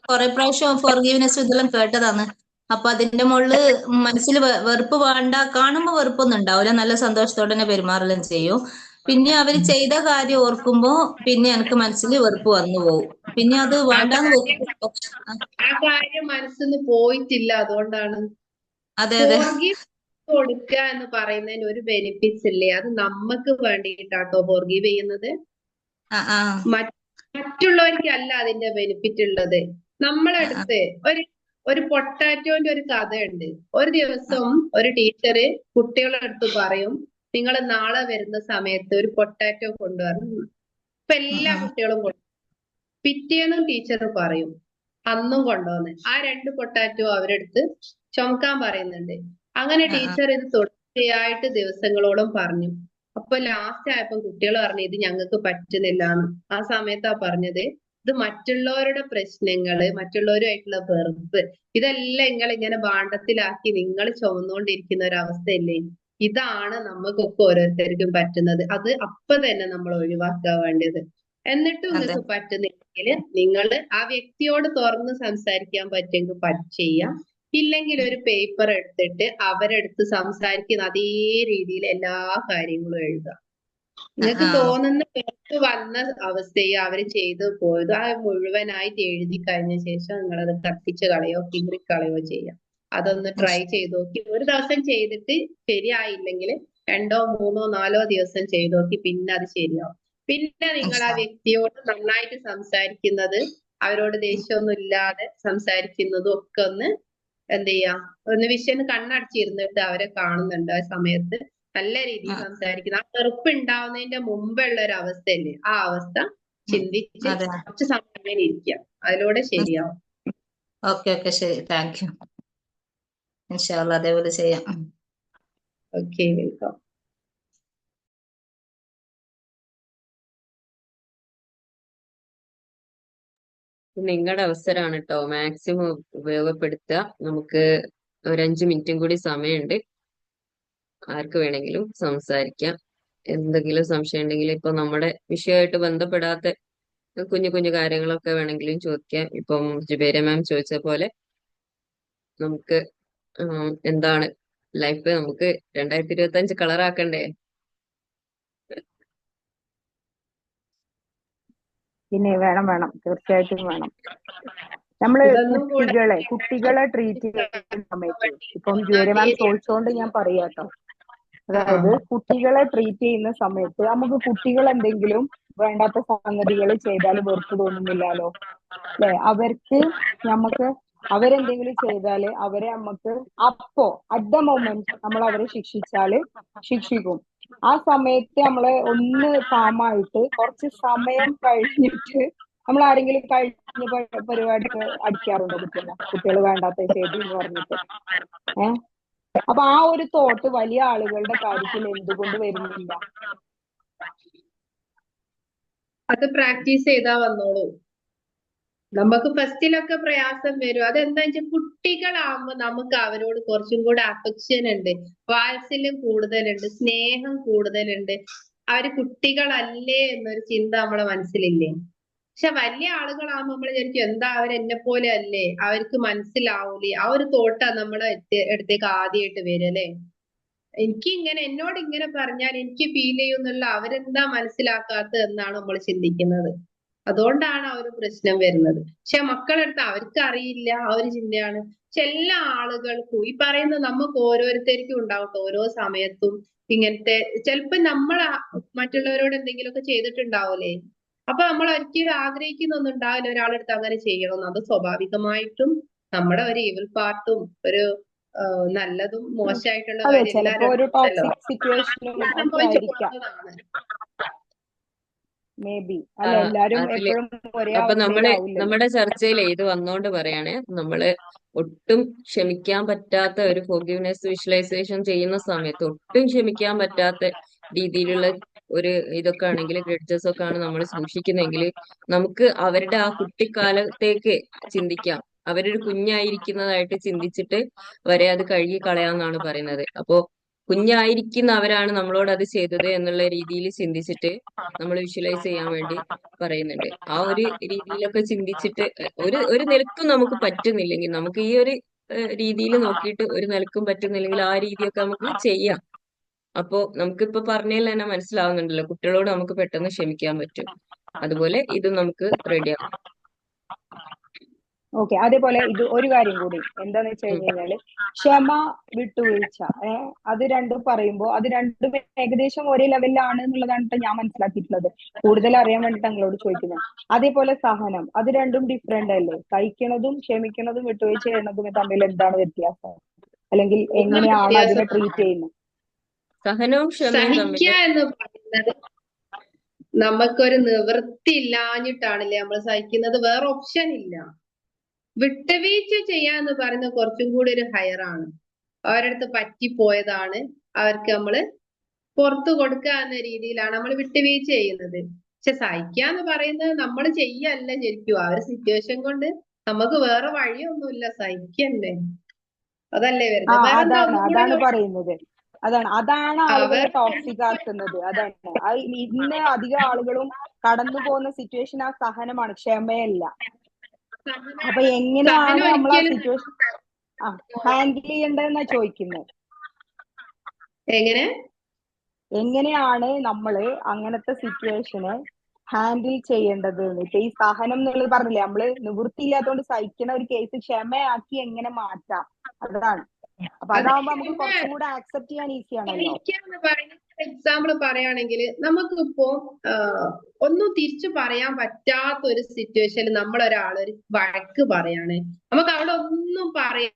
Speaker 3: കൊറേ പ്രാവശ്യം ഫോർഗീവ്നെസ് ഇതെല്ലാം കേട്ടതാണ്. അപ്പൊ അതിന്റെ മുകളില് മനസ്സിൽ വെറുപ്പ് വേണ്ട, കാണുമ്പോ വെറുപ്പൊന്നും ഉണ്ടാവില്ല, നല്ല സന്തോഷത്തോടെ തന്നെ പെരുമാറലും ചെയ്യും. പിന്നെ അവര് ചെയ്ത കാര്യം ഓർക്കുമ്പോ പിന്നെ എനിക്ക് മനസ്സിൽ വെറുപ്പ് വന്നു പോകും. പിന്നെ അത് വേണ്ടാന്ന് വെക്കും.
Speaker 1: ആ കാര്യം മനസ്സിന്ന് പോയിട്ടില്ല, അതുകൊണ്ടാണ്.
Speaker 3: അതെ അതെ.
Speaker 1: ഫോർഗീവ് കൊടുക്കുക എന്ന് പറയുന്നതിന് ഒരു ബെനിഫിറ്റ്സ് ഇല്ലേ? അത് നമുക്ക് വേണ്ടിയിട്ടാട്ടോ ഫോർഗീവ് ചെയ്യുന്നത്. മറ്റുള്ളവർക്കല്ല അതിന്റെ ബെനിഫിറ്റ് ഉള്ളത്. നമ്മളടുത്ത് ഒരു പൊട്ടാറ്റോന്റെ ഒരു കഥയുണ്ട്. ഒരു ദിവസം ഒരു ടീച്ചർ കുട്ടികളുടെ അടുത്ത് പറയും, നിങ്ങൾ നാളെ വരുന്ന സമയത്ത് ഒരു പൊട്ടാറ്റോ കൊണ്ടുവരണം. ഇപ്പൊ എല്ലാ കുട്ടികളും പിറ്റേന്നും ടീച്ചർ പറയും അന്നും കൊണ്ടുവന്ന്. ആ 2 പൊട്ടാറ്റോ അവരെടുത്ത് ചുമക്കാൻ പറയുന്നുണ്ട്. അങ്ങനെ ടീച്ചർ ഇത് തുടർച്ചയായിട്ട് ദിവസങ്ങളോളം പറഞ്ഞു. അപ്പൊ ലാസ്റ്റ് ആയപ്പോ കുട്ടികൾ പറഞ്ഞു ഇത് ഞങ്ങൾക്ക് പറ്റുന്നില്ലാന്ന്. ആ സമയത്താ പറഞ്ഞത് ഇത് മറ്റുള്ളവരുടെ പ്രശ്നങ്ങള്, മറ്റുള്ളവരുമായിട്ടുള്ള വെറുപ്പ്, ഇതെല്ലാം നിങ്ങൾ ഇങ്ങനെ ഭാണ്ഡത്തിലാക്കി നിങ്ങൾ ചുമന്നുകൊണ്ടിരിക്കുന്ന ഒരു അവസ്ഥയല്ലേ. ഇതാണ് നമുക്കൊക്കെ ഓരോരുത്തർക്കും പറ്റുന്നത്. അത് അപ്പൊ തന്നെ നമ്മൾ ഒഴിവാക്കാൻ വേണ്ടത്. എന്നിട്ടും നിങ്ങൾക്ക് പറ്റുന്നില്ലെങ്കിൽ നിങ്ങൾ ആ വ്യക്തിയോട് തുറന്ന് സംസാരിക്കാൻ പറ്റുമെങ്കിൽ ചെയ്യാം. ഇല്ലെങ്കിൽ ഒരു പേപ്പർ എടുത്തിട്ട് അവരെടുത്ത് സംസാരിക്കുന്ന അതേ രീതിയിൽ എല്ലാ കാര്യങ്ങളും എഴുതുക. നിങ്ങൾക്ക് തോന്നുന്ന വെറുപ്പ് വന്ന അവസ്ഥയെ അവര് ചെയ്തു പോയത് ആ മുഴുവനായിട്ട് എഴുതി കഴിഞ്ഞ ശേഷം നിങ്ങളത് കത്തിച്ച് കളയോ കീറിക്കളയോ ചെയ്യാം. അതൊന്ന് ട്രൈ ചെയ്ത് നോക്കി. ഒരു ദിവസം ചെയ്തിട്ട് ശരിയായില്ലെങ്കിൽ 2, 3, 4 ദിവസം ചെയ്ത് നോക്കി, പിന്നെ അത് ശരിയാവും. പിന്നെ നിങ്ങൾ ആ വ്യക്തിയോട് നന്നായിട്ട് സംസാരിക്കുന്നത്, അവരോട് ദേഷ്യമൊന്നും ഇല്ലാതെ സംസാരിക്കുന്നതും ഒക്കെ ഒന്ന് എന്ത് ചെയ്യാം, ഒന്ന് വിഷയം കണ്ണടച്ചിരുന്നിട്ട് അവരെ കാണുന്നുണ്ട് ആ സമയത്ത് നല്ല രീതിയിൽ സംസാരിക്കുന്നത്. ആ വെറുപ്പ് ഉണ്ടാവുന്നതിന്റെ മുമ്പുള്ള ഒരു അവസ്ഥയല്ലേ, ആ അവസ്ഥ ചിന്തിച്ച് കുറച്ച് സമയം ഇരിക്കുക. അതിലൂടെ ശരിയാവും.
Speaker 3: ഓക്കെ ഓക്കെ, ശരി, താങ്ക് യു. ഇൻഷാ അല്ലാ അതേപോലെ ചെയ്യാം.
Speaker 1: Okay, welcome.
Speaker 2: നിങ്ങളുടെ അവസരമാണ് കേട്ടോ, മാക്സിമം ഉപയോഗപ്പെടുത്തുക. നമുക്ക് ഒരു 5 മിനിറ്റും കൂടി സമയമുണ്ട്. ആർക്ക് വേണമെങ്കിലും സംസാരിക്കാം. എന്തെങ്കിലും സംശയം ഉണ്ടെങ്കിൽ ഇപ്പൊ നമ്മുടെ വിഷയമായിട്ട് ബന്ധപ്പെടാത്ത കുഞ്ഞു കുഞ്ഞു കാര്യങ്ങളൊക്കെ വേണമെങ്കിലും ചോദിക്കാം. ഇപ്പം ജുബൈര മാം ചോദിച്ച പോലെ നമുക്ക് എന്താണ് ലൈഫ്, നമുക്ക് 2025 കളറാക്കണ്ടേ?
Speaker 4: പിന്നെ വേണം വേണം, തീർച്ചയായിട്ടും വേണം. നമ്മള്
Speaker 1: ഇതൊന്നും കൂടെ
Speaker 4: കുട്ടികളെ ട്രീറ്റ് ചെയ്യുന്ന സമയത്ത്, ഇപ്പം
Speaker 1: ഒന്നാം
Speaker 4: ജൂവരി മാം
Speaker 1: തീയതി
Speaker 4: ചോദിച്ചോണ്ട് ഞാൻ പറയാട്ടോ,
Speaker 1: ആ
Speaker 4: അതായത് കുട്ടികളെ ട്രീറ്റ് ചെയ്യുന്ന സമയത്ത് നമുക്ക് കുട്ടികൾ എന്തെങ്കിലും വേണ്ടാത്ത സംഗതികൾ ചെയ്താൽ വെറുപ്പ് തോന്നുന്നില്ലല്ലോ അല്ലെ? അവർക്ക് നമുക്ക് അവരെന്തെങ്കിലും ചെയ്താല് അവരെ നമുക്ക് അപ്പോ അറ്റ് ദ മൊമെന്റ് നമ്മൾ അവരെ ശിക്ഷിക്കും. ആ സമയത്ത് നമ്മള് ഒന്ന് കാമായിട്ട് കുറച്ച് സമയം കഴിഞ്ഞിട്ട് നമ്മൾ ആരെങ്കിലും കഴിഞ്ഞ പരിപാടിക്ക് അടിക്കാറുണ്ടോ കുട്ടികൾ വേണ്ടാത്ത ചെയ്തു എന്ന് പറഞ്ഞിട്ട്? ഏഹ് അപ്പൊ ആ ഒരു തോട്ട് വലിയ ആളുകളുടെ കാര്യത്തിൽ എന്തുകൊണ്ട് വരുന്നില്ല?
Speaker 1: അത് പ്രാക്ടീസ് ചെയ്താ വന്നോളൂ. നമുക്ക് ഫസ്റ്റിലൊക്കെ പ്രയാസം വരും. അതെന്താ വെച്ചാൽ കുട്ടികളാവുമ്പോ നമുക്ക് അവരോട് കുറച്ചും കൂടെ അഫെക്ഷൻ ഉണ്ട്, വാത്സല്യം കൂടുതലുണ്ട്, സ്നേഹം കൂടുതലുണ്ട്. അവര് കുട്ടികളല്ലേ എന്നൊരു ചിന്ത നമ്മളെ മനസ്സിലില്ലേ? പക്ഷെ വലിയ ആളുകളാകുമ്പോ നമ്മൾ വിചാരിക്കും എന്താ അവരെന്നെ പോലെ അല്ലേ, അവർക്ക് മനസ്സിലാവൂലേ, ആ ഒരു തോട്ടാ നമ്മളെ അടുത്തേക്ക് ആദ്യമായിട്ട് വരും അല്ലെ. എനിക്ക് ഇങ്ങനെ എന്നോട് ഇങ്ങനെ പറഞ്ഞാൽ എനിക്ക് ഫീൽ ചെയ്യുന്നുള്ള അവരെന്താ മനസ്സിലാക്കാത്തത് എന്നാണ് നമ്മൾ ചിന്തിക്കുന്നത്. അതുകൊണ്ടാണ് ആ ഒരു പ്രശ്നം വരുന്നത്. പക്ഷെ മക്കളടുത്ത് അവർക്ക് അറിയില്ല, ആ ഒരു ചിന്തയാണ്. പക്ഷെ എല്ലാ ആളുകൾക്കും ഈ പറയുന്ന നമുക്ക് ഓരോരുത്തർക്കും ഉണ്ടാവട്ടെ ഓരോ സമയത്തും ഇങ്ങനത്തെ ചിലപ്പോ നമ്മൾ മറ്റുള്ളവരോട് എന്തെങ്കിലുമൊക്കെ ചെയ്തിട്ടുണ്ടാവൂലേ, അപ്പൊ നമ്മൾ ഒരിക്കലും ആഗ്രഹിക്കുന്നൊന്നും ഉണ്ടാവില്ല ഒരാളെടുത്ത് അങ്ങനെ ചെയ്യണമെന്ന്. അത് സ്വാഭാവികമായിട്ടും നമ്മുടെ ഒരു ഈവിൽ പാർട്ടും ഒരു നല്ലതും മോശമായിട്ടുള്ള
Speaker 4: അതെ,
Speaker 1: കാര്യം
Speaker 4: ചിലപ്പോ
Speaker 1: എല്ലാവരും
Speaker 4: ഒരു
Speaker 1: ഉണ്ടല്ലോ.
Speaker 4: ടോക്സിക് സിറ്റുവേഷനും ഒക്കെ
Speaker 1: സംഭവിച്ചു
Speaker 4: ആയിരിക്കാം,
Speaker 1: പോകുന്നതാണ്.
Speaker 4: മേ ബി അല്ല, എല്ലാരും
Speaker 2: അതില്
Speaker 4: എപ്പോഴും ഒരേ
Speaker 2: അപ്പൊ
Speaker 4: അവസ്ഥയിലാവില്ലല്ലോ.
Speaker 2: നമ്മുടെ ചർച്ചയിൽ ഇത് വന്നോണ്ട് പറയാണ്, നമ്മള് ഒട്ടും ക്ഷമിക്കാൻ പറ്റാത്ത ഒരു ഫോർഗിവ്നെസ് വിഷ്വലൈസേഷൻ ചെയ്യുന്ന സമയത്ത് ഒട്ടും ക്ഷമിക്കാൻ പറ്റാത്ത രീതിയിലുള്ള ഒരു ഇതൊക്കെ ആണെങ്കിൽ, ഗ്രഡ്ജസ് ഒക്കെ ആണ് നമ്മൾ സൂക്ഷിക്കുന്നെങ്കിൽ, നമുക്ക് അവരുടെ ആ കുട്ടിക്കാലത്തേക്ക് ചിന്തിക്കാം. അവരൊരു കുഞ്ഞായിരിക്കുന്നതായിട്ട് ചിന്തിച്ചിട്ട് വരെ അത് കഴുകി കളയാന്നാണ് പറയുന്നത്. അപ്പോ കുഞ്ഞായിരിക്കുന്ന അവരാണ് നമ്മളോട് അത് ചെയ്തത് എന്നുള്ള രീതിയിൽ ചിന്തിച്ചിട്ട് നമ്മൾ വിഷ്വലൈസ് ചെയ്യാൻ വേണ്ടി പറയുന്നുണ്ട്. ആ ഒരു രീതിയിലൊക്കെ ചിന്തിച്ചിട്ട് ഒരു നിലക്കും നമുക്ക് പറ്റുന്നില്ലെങ്കിൽ, നമുക്ക് ഈ ഒരു രീതിയിൽ നോക്കിയിട്ട് ഒരു നിലക്കും പറ്റുന്നില്ലെങ്കിൽ ആ രീതിയൊക്കെ നമുക്ക് ചെയ്യാം. അപ്പോ നമുക്കിപ്പോ പറഞ്ഞതിൽ തന്നെ മനസ്സിലാവുന്നുണ്ടല്ലോ, കുട്ടികളോട് നമുക്ക് പെട്ടെന്ന് ക്ഷമിക്കാൻ പറ്റും. അതുപോലെ ഇത് നമുക്ക് റെഡിയാക്കാം.
Speaker 4: ഓക്കെ, അതേപോലെ ഇത് ഒരു കാര്യം കൂടി എന്താന്ന് വെച്ച് കഴിഞ്ഞാല്, ക്ഷമ, വിട്ടുവീഴ്ച, അത് രണ്ടും പറയുമ്പോൾ അത് രണ്ടും ഏകദേശം ഒരേ ലെവലിലാണ് എന്നുള്ളതാണ് ഞാൻ മനസ്സിലാക്കിയിട്ടുള്ളത്. കൂടുതൽ അറിയാൻ വേണ്ടിട്ട് നിങ്ങളോട് ചോദിക്കുന്നത്. അതേപോലെ സഹനം, അത് രണ്ടും ഡിഫറെന്റ് അല്ലേ? സഹിക്കണതും ക്ഷമിക്കണതും വിട്ടുവീഴ്ച ചെയ്യണതും തമ്മിൽ എന്താണ് വ്യത്യാസം? അല്ലെങ്കിൽ എങ്ങനെയാണ് അതിനെ ട്രീറ്റ് ചെയ്യുന്നത്?
Speaker 2: സഹനവും ക്ഷമയും
Speaker 1: സഹിക്കുക എന്ന് പറയുന്നത് നമുക്കൊരു നിവൃത്തി ഇല്ലാഞ്ഞിട്ടാണല്ലേ നമ്മൾ സഹിക്കുന്നത്, വേറെ ഓപ്ഷൻ ഇല്ല. വിട്ടുവീഴ്ച ചെയ്യാന്ന് പറയുന്നത് കുറച്ചും കൂടി ഒരു ഹയറാണ്. അവരടുത്ത് പറ്റിപ്പോയതാണ്, അവർക്ക് നമ്മള് പുറത്തു കൊടുക്കുക എന്ന രീതിയിലാണ് നമ്മൾ വിട്ടുവീഴ്ച ചെയ്യുന്നത്. പക്ഷെ സഹിക്കുക എന്ന് പറയുന്നത് നമ്മൾ ചെയ്യല്ല ശരിക്കും, ആ ഒരു സിറ്റുവേഷൻ കൊണ്ട് നമുക്ക് വേറെ വഴിയൊന്നുമില്ല, സഹിക്കല്ലേ. അതല്ലേ വരുന്നത്. വേറെ എന്താ ഒന്നും കൂടെ
Speaker 4: അതാണ് പറയുന്നത്. അതാണ് ആളുകളെ
Speaker 1: വേറെ
Speaker 4: ടോക്സിക് ആക്കുന്നത്. അതാണ് ഇന്ന് അധികം ആളുകളും കടന്നു പോകുന്ന സിറ്റുവേഷൻ ആ സഹനമാണ്, ക്ഷമയല്ല. അപ്പൊ എങ്ങനെയാണ് നമ്മൾ ആ സിറ്റുവേഷൻ ഹാൻഡിൽ ചെയ്യേണ്ടതെന്നാ ചോദിക്കുന്നത്. എങ്ങനെയാണ് നമ്മള് അങ്ങനത്തെ സിറ്റുവേഷന് ഹാൻഡിൽ ചെയ്യേണ്ടത്? ഇപ്പൊ ഈ സഹനം എന്നുള്ളത് പറഞ്ഞില്ലേ, നമ്മള് നിവൃത്തിയില്ലാത്തതുകൊണ്ട് സഹിക്കുന്ന ഒരു കേസ് ക്ഷമയാക്കി എങ്ങനെ മാറ്റാം, അതാണ്. അപ്പൊ അതാവുമ്പോ നമുക്ക് കുറച്ചും കൂടെ ആക്സെപ്റ്റ് ചെയ്യാൻ ഈസി ആണല്ലോ.
Speaker 1: എക്സാമ്പിൾ പറയുകയാണെങ്കിൽ നമുക്കിപ്പോ ഒന്നും തിരിച്ചു പറയാൻ പറ്റാത്ത ഒരു സിറ്റുവേഷനിൽ നമ്മളൊരാളൊരു വഴക്ക് പറയാണ്, നമുക്ക് അവിടെ ഒന്നും പറയാൻ